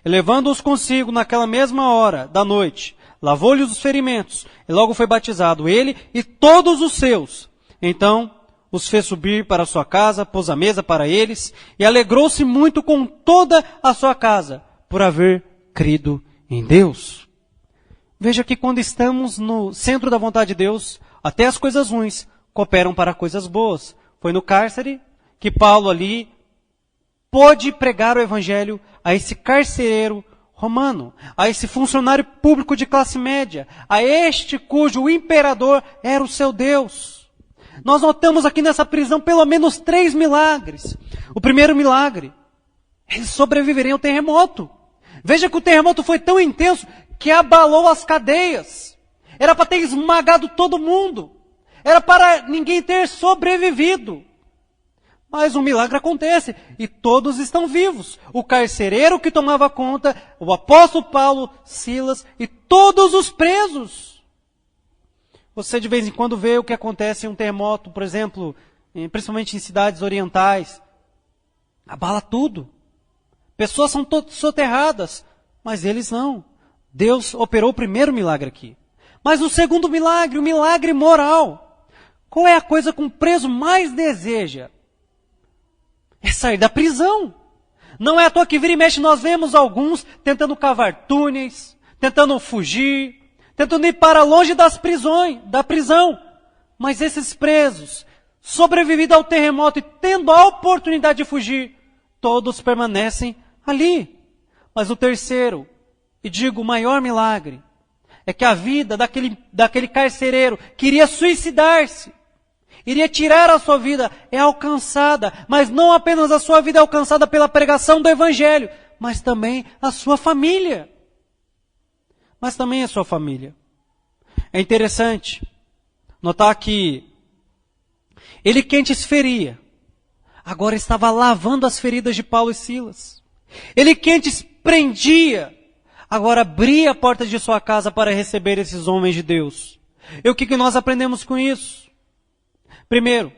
E levando-os consigo naquela mesma hora da noite, lavou-lhes os ferimentos, e logo foi batizado ele e todos os seus. Então, os fez subir para a sua casa, pôs a mesa para eles, e alegrou-se muito com toda a sua casa, por haver crido em Deus. Veja que quando estamos no centro da vontade de Deus, até as coisas ruins cooperam para coisas boas. Foi no cárcere que Paulo ali pôde pregar o evangelho a esse carcereiro romano, a esse funcionário público de classe média, a este cujo imperador era o seu Deus. Nós notamos aqui nessa prisão pelo menos 3 milagres. O primeiro milagre, eles sobreviveriam ao terremoto. Veja que o terremoto foi tão intenso que abalou as cadeias. Era para ter esmagado todo mundo. Era para ninguém ter sobrevivido. Mas um milagre acontece e todos estão vivos. O carcereiro que tomava conta, o apóstolo Paulo, Silas e todos os presos. Você de vez em quando vê o que acontece em um terremoto, por exemplo, principalmente em cidades orientais. Abala tudo. Pessoas são soterradas, mas eles não. Deus operou o primeiro milagre aqui. Mas o segundo milagre, o milagre moral. Qual é a coisa que um preso mais deseja? É sair da prisão. Não é à toa que vira e mexe nós vemos alguns tentando cavar túneis, tentando fugir, tentando ir para longe da prisão. Mas esses presos, sobrevividos ao terremoto e tendo a oportunidade de fugir, todos permanecem ali. Mas o terceiro, e digo o maior milagre, é que a vida daquele carcereiro que iria suicidar-se, iria tirar a sua vida, é alcançada. Mas não apenas a sua vida é alcançada pela pregação do Evangelho, mas também a sua família. Mas também a sua família. É interessante notar que ele que antes feria, agora estava lavando as feridas de Paulo e Silas. Ele que antes prendia, agora abria a porta de sua casa para receber esses homens de Deus. E o que nós aprendemos com isso? Primeiro,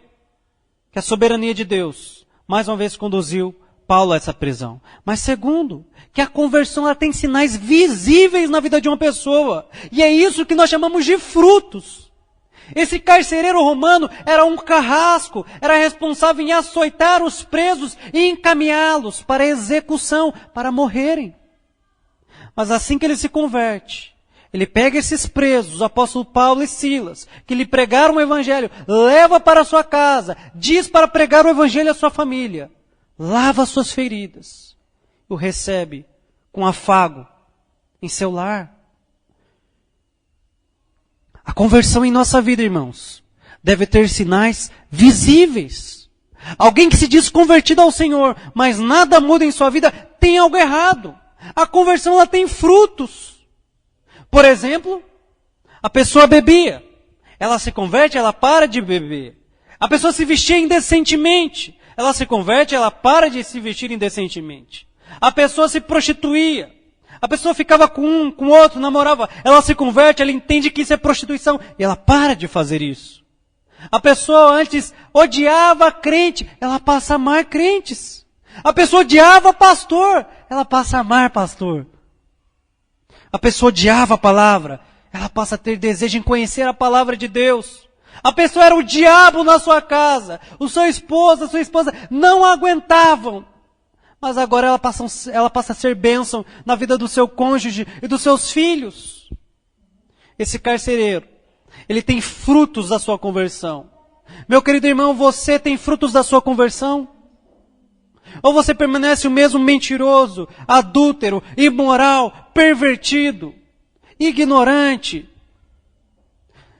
que a soberania de Deus, mais uma vez, conduziu Paulo a essa prisão. Mas segundo, que a conversão ela tem sinais visíveis na vida de uma pessoa. E é isso que nós chamamos de frutos. Esse carcereiro romano era um carrasco, era responsável em açoitar os presos e encaminhá-los para a execução, para morrerem. Mas assim que ele se converte, ele pega esses presos, o apóstolo Paulo e Silas, que lhe pregaram o evangelho, leva para a sua casa, diz para pregar o evangelho à sua família, lava as suas feridas, o recebe com afago em seu lar. A conversão em nossa vida, irmãos, deve ter sinais visíveis. Alguém que se diz convertido ao Senhor, mas nada muda em sua vida, tem algo errado. A conversão ela tem frutos. Por exemplo, A pessoa bebia. Ela se converte, ela para de beber. A pessoa se vestia indecentemente. Ela se converte, ela para de se vestir indecentemente. A pessoa se prostituía. A pessoa ficava com um, com outro, namorava. Ela se converte, ela entende que isso é prostituição. E ela para de fazer isso. A pessoa antes odiava crente, ela passa a amar crentes. A pessoa odiava pastor, ela passa a amar pastor. A pessoa odiava a palavra, ela passa a ter desejo em conhecer a palavra de Deus. A pessoa era o diabo na sua casa. O seu esposo, a sua esposa não aguentavam. Mas agora ela passa a ser bênção na vida do seu cônjuge e dos seus filhos. Esse carcereiro, ele tem frutos da sua conversão. Meu querido irmão, você tem frutos da sua conversão? Ou você permanece o mesmo mentiroso, adúltero, imoral, pervertido, ignorante?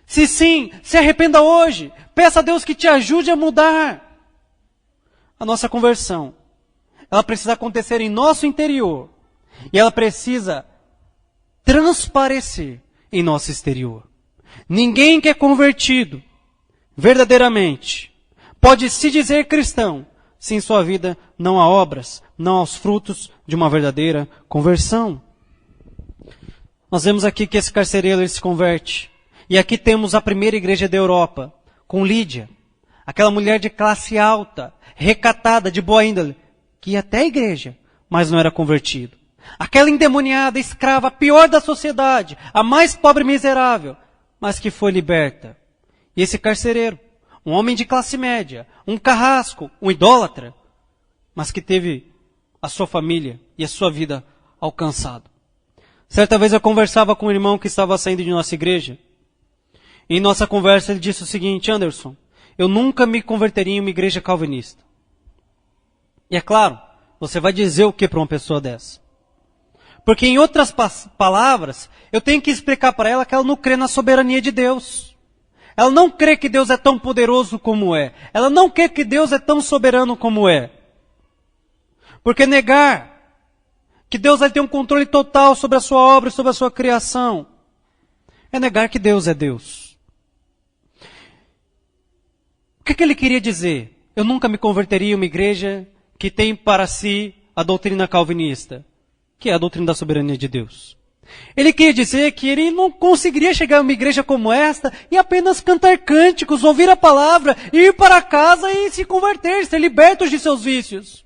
Se sim, se arrependa hoje. Peça a Deus que te ajude a mudar. A nossa conversão, ela precisa acontecer em nosso interior. E ela precisa transparecer em nosso exterior. Ninguém que é convertido, verdadeiramente, pode se dizer cristão, se em sua vida não há obras, não há os frutos de uma verdadeira conversão. Nós vemos aqui que esse carcereiro ele se converte. E aqui temos a primeira igreja da Europa, com Lídia, aquela mulher de classe alta, recatada, de boa índole, que ia até a igreja, mas não era convertido. Aquela endemoniada, escrava, a pior da sociedade, a mais pobre e miserável, mas que foi liberta. E esse carcereiro, um homem de classe média, um carrasco, um idólatra, mas que teve a sua família e a sua vida alcançado. Certa vez eu conversava com um irmão que estava saindo de nossa igreja. E em nossa conversa ele disse o seguinte: Anderson, eu nunca me converteria em uma igreja calvinista. E é claro, você vai dizer o que para uma pessoa dessa? Porque em outras palavras, eu tenho que explicar para ela que ela não crê na soberania de Deus. Ela não crê que Deus é tão poderoso como é. Ela não crê que Deus é tão soberano como é. Porque negar que Deus vai ter um controle total sobre a sua obra e sobre a sua criação é negar que Deus é Deus. O que ele queria dizer? Eu nunca me converteria em uma igreja que tem para si a doutrina calvinista, que é a doutrina da soberania de Deus. Ele queria dizer que ele não conseguiria chegar a uma igreja como esta e apenas cantar cânticos, ouvir a palavra, ir para casa e se converter, ser libertos de seus vícios.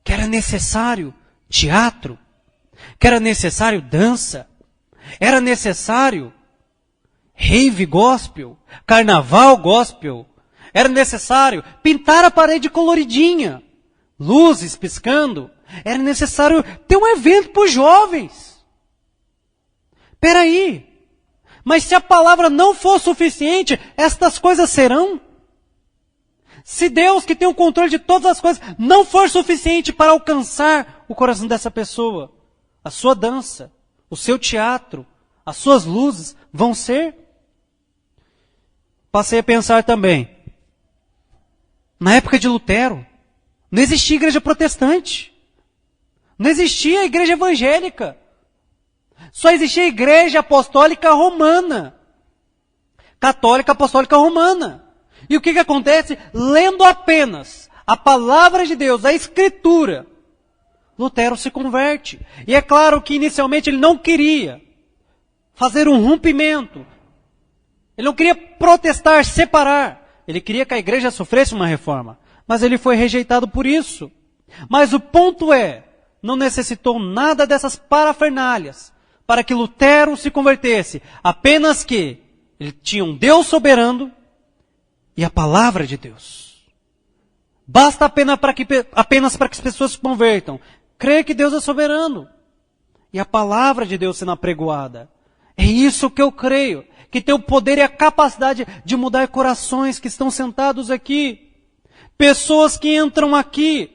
Que era necessário teatro, que era necessário dança, era necessário rave gospel, carnaval gospel, era necessário pintar a parede coloridinha, luzes piscando, era necessário ter um evento para os jovens. Peraí, mas se a palavra não for suficiente, estas coisas serão? Se Deus, que tem o controle de todas as coisas, não for suficiente para alcançar o coração dessa pessoa, a sua dança, o seu teatro, as suas luzes vão ser? Passei a pensar também, na época de Lutero, não existia igreja protestante, não existia igreja evangélica, só existia a igreja apostólica romana, católica apostólica romana. E o que acontece? Lendo apenas a palavra de Deus, a Escritura, Lutero se converte. E é claro que inicialmente ele não queria fazer um rompimento. Ele não queria protestar, separar. Ele queria que a igreja sofresse uma reforma. Mas ele foi rejeitado por isso. Mas o ponto é, não necessitou nada dessas parafernálias para que Lutero se convertesse. Apenas que ele tinha um Deus soberano e a palavra de Deus. Basta apenas para que as pessoas se convertam. Crer que Deus é soberano. E a palavra de Deus sendo apregoada. É isso que eu creio. Que tem o poder e a capacidade de mudar corações que estão sentados aqui. Pessoas que entram aqui,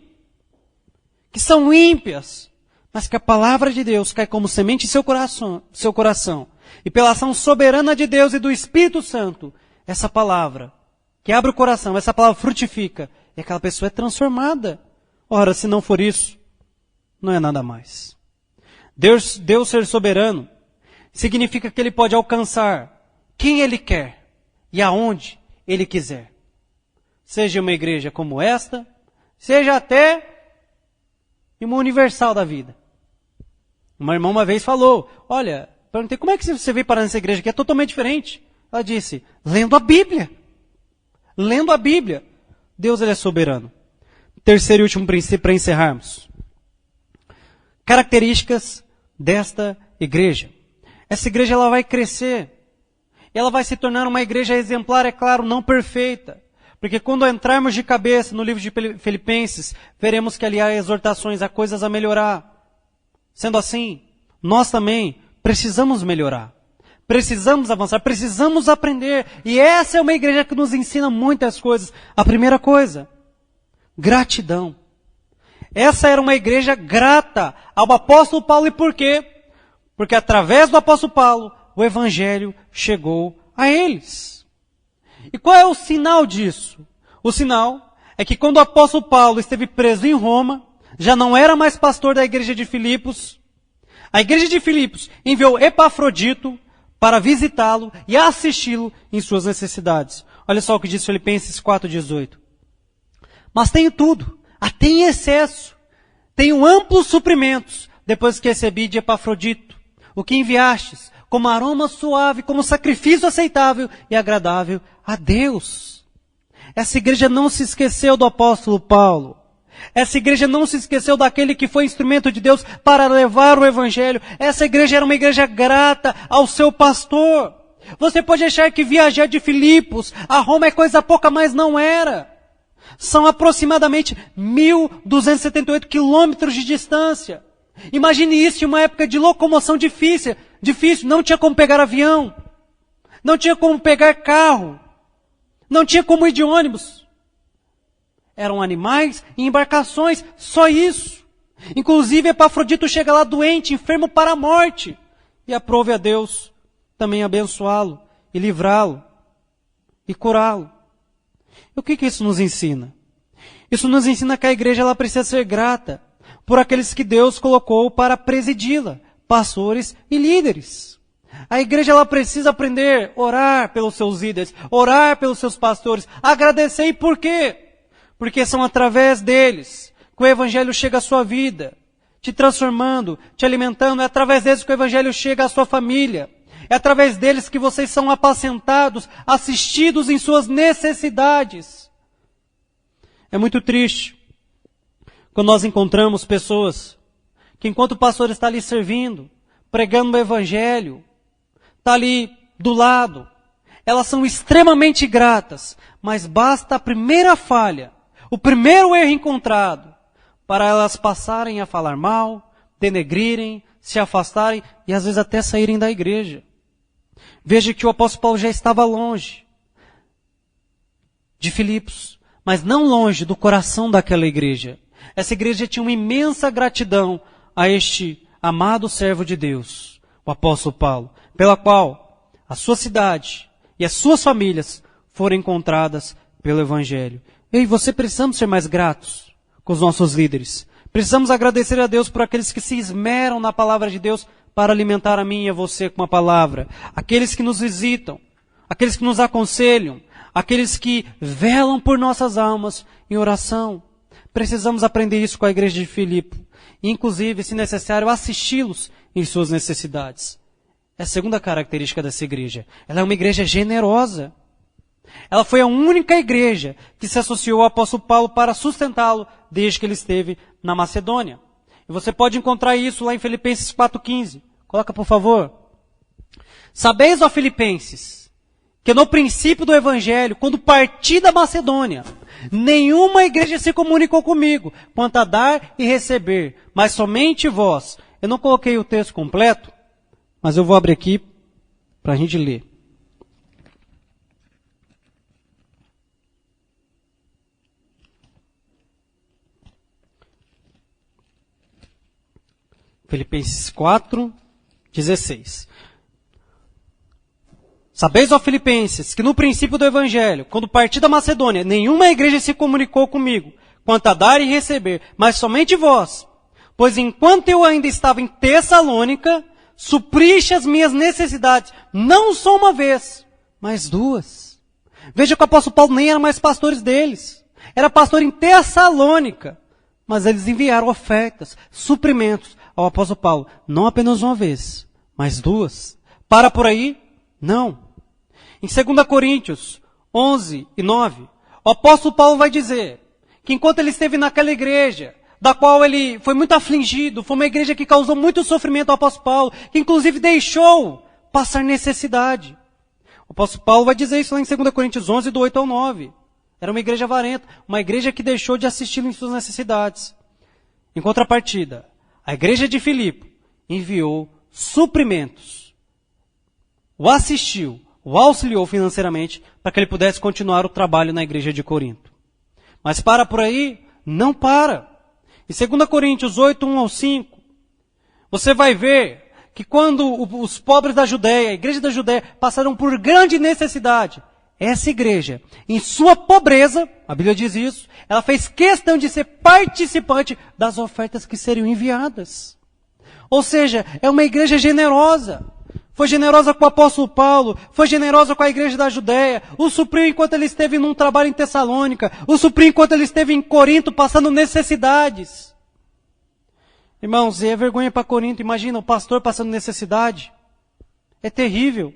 que são ímpias, mas que a palavra de Deus cai como semente em seu coração. E pela ação soberana de Deus e do Espírito Santo, essa palavra que abre o coração, essa palavra frutifica, e aquela pessoa é transformada. Ora, se não for isso, não é nada mais. Deus ser soberano significa que Ele pode alcançar quem Ele quer e aonde Ele quiser. Seja uma igreja como esta, seja até uma universal da vida. Uma irmã uma vez falou, olha, perguntei, como é que você veio parar nessa igreja que é totalmente diferente? Ela disse, lendo a Bíblia. Lendo a Bíblia. Deus, Ele é soberano. Terceiro e último princípio para encerrarmos. Características desta igreja. Essa igreja ela vai crescer. Ela vai se tornar uma igreja exemplar, é claro, não perfeita. Porque quando entrarmos de cabeça no livro de Filipenses, veremos que ali há exortações, há coisas a melhorar. Sendo assim, nós também precisamos melhorar. Precisamos avançar, precisamos aprender. E essa é uma igreja que nos ensina muitas coisas. A primeira coisa, gratidão. Essa era uma igreja grata ao apóstolo Paulo. E por quê? Porque através do apóstolo Paulo, o evangelho chegou a eles. E qual é o sinal disso? O sinal é que quando o apóstolo Paulo esteve preso em Roma, já não era mais pastor da igreja de Filipos. A igreja de Filipos enviou Epafrodito para visitá-lo e assisti-lo em suas necessidades. Olha só o que diz Filipenses 4,18. Mas tenho tudo, até em excesso. Tenho amplos suprimentos, depois que recebi de Epafrodito, o que enviastes, como aroma suave, como sacrifício aceitável e agradável a Deus. Essa igreja não se esqueceu do apóstolo Paulo. Essa igreja não se esqueceu daquele que foi instrumento de Deus para levar o evangelho. Essa igreja era uma igreja grata ao seu pastor. Você pode achar que viajar de Filipos a Roma é coisa pouca, mas não era. São aproximadamente 1.278 quilômetros de distância. Imagine isso em uma época de locomoção difícil. Não tinha como pegar avião. Não tinha como pegar carro. Não tinha como ir de ônibus. Eram animais e embarcações, só isso. Inclusive Epafrodito chega lá doente, enfermo para a morte. E aprove a Deus também abençoá-lo e livrá-lo e curá-lo. E o que isso nos ensina? Isso nos ensina que a igreja ela precisa ser grata por aqueles que Deus colocou para presidi-la, pastores e líderes. A igreja ela precisa aprender a orar pelos seus líderes, orar pelos seus pastores, agradecer. E por quê? Porque são através deles que o evangelho chega à sua vida, te transformando, te alimentando. É através deles que o evangelho chega à sua família. É através deles que vocês são apacentados, assistidos em suas necessidades. É muito triste quando nós encontramos pessoas que enquanto o pastor está ali servindo, pregando o evangelho, está ali do lado, elas são extremamente gratas, mas basta a primeira falha, o primeiro erro encontrado, para elas passarem a falar mal, denegrirem, se afastarem e às vezes até saírem da igreja. Veja que o apóstolo Paulo já estava longe de Filipos, mas não longe do coração daquela igreja. Essa igreja tinha uma imensa gratidão a este amado servo de Deus, o apóstolo Paulo, pela qual a sua cidade e as suas famílias foram encontradas pelo evangelho. Eu e você precisamos ser mais gratos com os nossos líderes. Precisamos agradecer a Deus por aqueles que se esmeram na palavra de Deus para alimentar a mim e a você com a palavra. Aqueles que nos visitam, aqueles que nos aconselham, aqueles que velam por nossas almas em oração. Precisamos aprender isso com a igreja de Filipe. Inclusive, se necessário, assisti-los em suas necessidades. É a segunda característica dessa igreja. Ela é uma igreja generosa. Ela foi a única igreja que se associou ao apóstolo Paulo para sustentá-lo desde que ele esteve na Macedônia. E você pode encontrar isso lá em Filipenses 4,15. Coloca, por favor. Sabeis, ó Filipenses, que no princípio do evangelho, quando parti da Macedônia, nenhuma igreja se comunicou comigo quanto a dar e receber, mas somente vós. Eu não coloquei o texto completo, mas eu vou abrir aqui para a gente ler. Filipenses 4:16. Sabeis, ó Filipenses, que no princípio do evangelho, quando parti da Macedônia, nenhuma igreja se comunicou comigo quanto a dar e receber, mas somente vós. Pois enquanto eu ainda estava em Tessalônica, supriste as minhas necessidades, não só uma vez, mais 2. Veja que o apóstolo Paulo nem era mais pastores deles. Era pastor em Tessalônica. Mas eles enviaram ofertas, suprimentos ao apóstolo Paulo. Não apenas uma vez, mas 2. Para por aí? Não. Em 2 Coríntios 11 e 9, o apóstolo Paulo vai dizer que enquanto ele esteve naquela igreja, da qual ele foi muito afligido, foi uma igreja que causou muito sofrimento ao apóstolo Paulo, que inclusive deixou passar necessidade. O apóstolo Paulo vai dizer isso lá em 2 Coríntios 11, do 8 ao 9. Era uma igreja avarenta, uma igreja que deixou de assisti-lo em suas necessidades. Em contrapartida, a igreja de Filipe enviou suprimentos, o assistiu, o auxiliou financeiramente para que ele pudesse continuar o trabalho na igreja de Corinto. Mas para por aí? Não para. Em 2 Coríntios 8, 1 ao 5, você vai ver que quando os pobres da Judéia, a igreja da Judéia, passaram por grande necessidade, essa igreja, em sua pobreza, a Bíblia diz isso, ela fez questão de ser participante das ofertas que seriam enviadas. Ou seja, é uma igreja generosa. Foi generosa com o apóstolo Paulo, foi generosa com a igreja da Judéia, o supriu enquanto ele esteve num trabalho em Tessalônica, o supriu enquanto ele esteve em Corinto passando necessidades. Irmãos, é vergonha para Corinto, imagina o pastor passando necessidade. É terrível.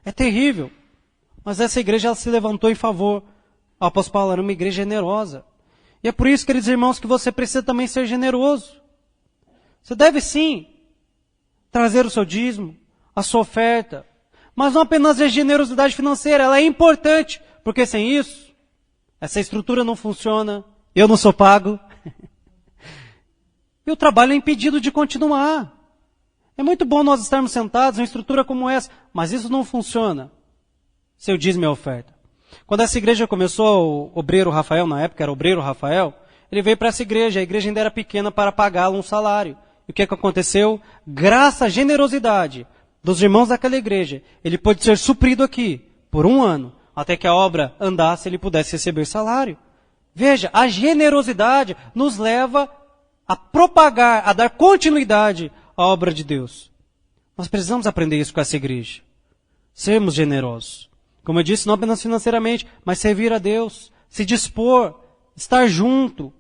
É terrível. Mas essa igreja ela se levantou em favor. O apóstolo Paulo era uma igreja generosa. E é por isso, queridos irmãos, que você precisa também ser generoso. Você deve sim trazer o seu dízimo, a sua oferta. Mas não apenas a generosidade financeira, ela é importante. Porque sem isso, essa estrutura não funciona. Eu não sou pago. E o trabalho é impedido de continuar. É muito bom nós estarmos sentados em uma estrutura como essa, mas isso não funciona. Seu dízimo e oferta. Quando essa igreja começou, o obreiro Rafael, na época era o obreiro Rafael, ele veio para essa igreja, a igreja ainda era pequena para pagá-lo um salário. E o que aconteceu? Graças à generosidade dos irmãos daquela igreja, ele pôde ser suprido aqui por 1 ano, até que a obra andasse e ele pudesse receber salário. Veja, a generosidade nos leva a propagar, a dar continuidade à obra de Deus. Nós precisamos aprender isso com essa igreja. Sermos generosos. Como eu disse, não apenas financeiramente, mas servir a Deus, se dispor, estar junto.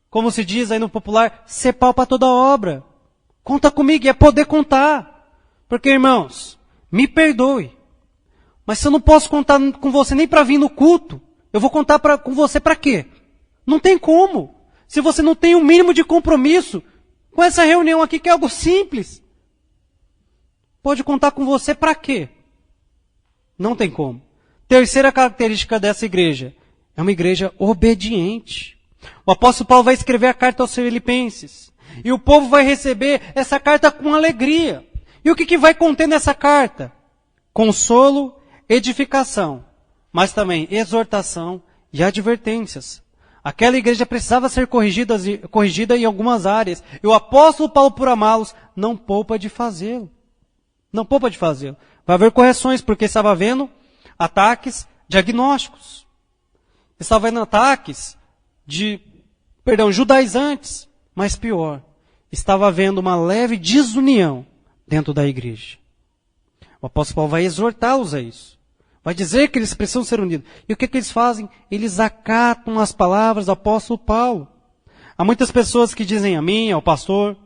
Como se diz aí no popular, ser pau para toda obra. Conta comigo, e é poder contar. Porque, irmãos, me perdoe, mas se eu não posso contar com você nem para vir no culto, eu vou contar com você para quê? Não tem como. Se você não tem o mínimo de compromisso com essa reunião aqui, que é algo simples, pode contar com você para quê? Não tem como. Terceira característica dessa igreja, é uma igreja obediente. O apóstolo Paulo vai escrever a carta aos Filipenses, e o povo vai receber essa carta com alegria. E o que vai conter nessa carta? Consolo, edificação, mas também exortação e advertências. Aquela igreja precisava ser corrigida em algumas áreas, e o apóstolo Paulo, por amá-los, não poupa de fazê-lo. Não poupa de fazê-lo. Vai haver correções, porque estava havendo ataques diagnósticos. Estava havendo ataques judaizantes. Mas pior, estava havendo uma leve desunião dentro da igreja. O apóstolo Paulo vai exortá-los a isso. Vai dizer que eles precisam ser unidos. E o que eles fazem? Eles acatam as palavras do apóstolo Paulo. Há muitas pessoas que dizem a mim, ao pastor,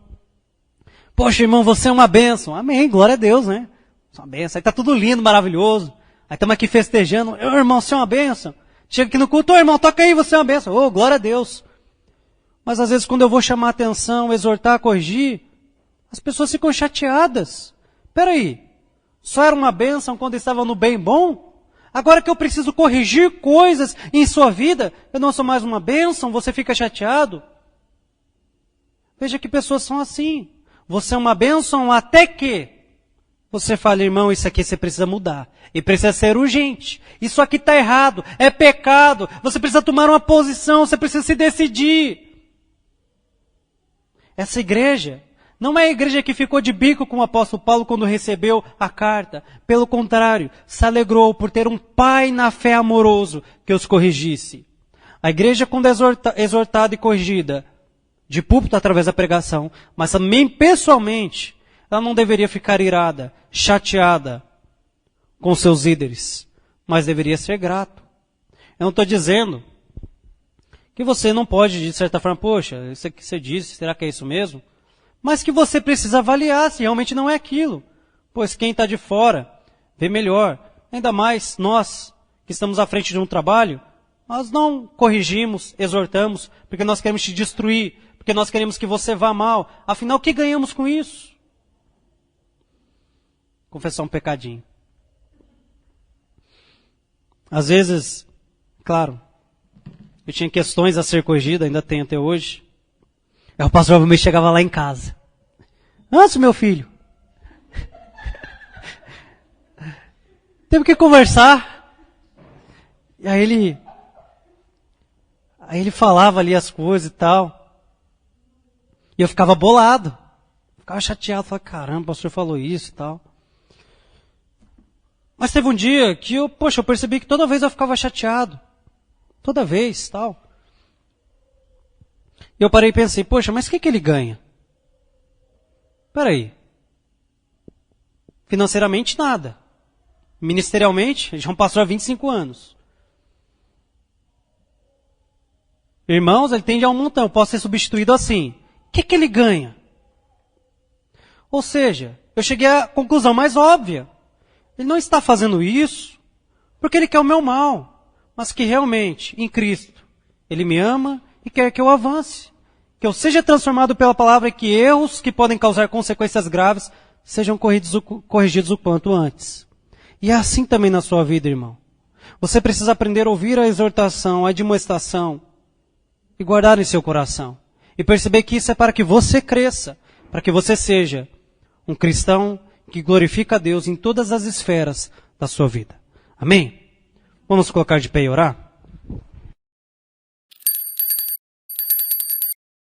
poxa, irmão, você é uma bênção. Amém, glória a Deus, né? Você é uma bênção. Aí está tudo lindo, maravilhoso. Aí estamos aqui festejando. Irmão, você é uma bênção. Chega aqui no culto, irmão, toca aí, você é uma bênção. Oh, glória a Deus. Mas às vezes quando eu vou chamar a atenção, exortar, corrigir, as pessoas ficam chateadas. Peraí, só era uma bênção quando estava no bem bom? Agora que eu preciso corrigir coisas em sua vida, eu não sou mais uma bênção, você fica chateado? Veja que pessoas são assim. Você é uma bênção até que você fala, irmão, isso aqui você precisa mudar. E precisa ser urgente. Isso aqui está errado. É pecado. Você precisa tomar uma posição. Você precisa se decidir. Essa igreja não é a igreja que ficou de bico com o apóstolo Paulo quando recebeu a carta. Pelo contrário, se alegrou por ter um pai na fé amoroso que os corrigisse. A igreja, quando é exortada e corrigida, de púlpito através da pregação, mas também pessoalmente, ela não deveria ficar irada, chateada, com seus líderes, mas deveria ser grato. Eu não estou dizendo que você não pode, de certa forma, poxa, isso que você disse, será que é isso mesmo? Mas que você precisa avaliar se realmente não é aquilo. Pois quem está de fora vê melhor. Ainda mais nós, que estamos à frente de um trabalho, nós não corrigimos, exortamos, porque nós queremos te destruir, porque nós queremos que você vá mal. Afinal, o que ganhamos com isso? Confessar um pecadinho. Às vezes, claro, eu tinha questões a ser corrigidas, ainda tenho até hoje. Aí o pastor provavelmente chegava lá em casa. Nossa, meu filho. Teve que conversar. E aí ele falava ali as coisas e tal. E eu ficava bolado. Ficava chateado. Falava, caramba, o pastor falou isso e tal. Mas teve um dia que eu percebi que toda vez eu ficava chateado. Toda vez, tal. E eu parei e pensei, mas o que ele ganha? Peraí. Financeiramente, nada. Ministerialmente, já é um pastor há 25 anos. Irmãos, ele tende a um montão, posso ser substituído assim. O que ele ganha? Ou seja, eu cheguei à conclusão mais óbvia. Ele não está fazendo isso porque ele quer o meu mal, mas que realmente, em Cristo, ele me ama e quer que eu avance. Que eu seja transformado pela palavra e que erros que podem causar consequências graves sejam corrigidos o quanto antes. E é assim também na sua vida, irmão. Você precisa aprender a ouvir a exortação, a admoestação e guardar em seu coração. E perceber que isso é para que você cresça, para que você seja um cristão que glorifica a Deus em todas as esferas da sua vida. Amém? Vamos colocar de pé e orar?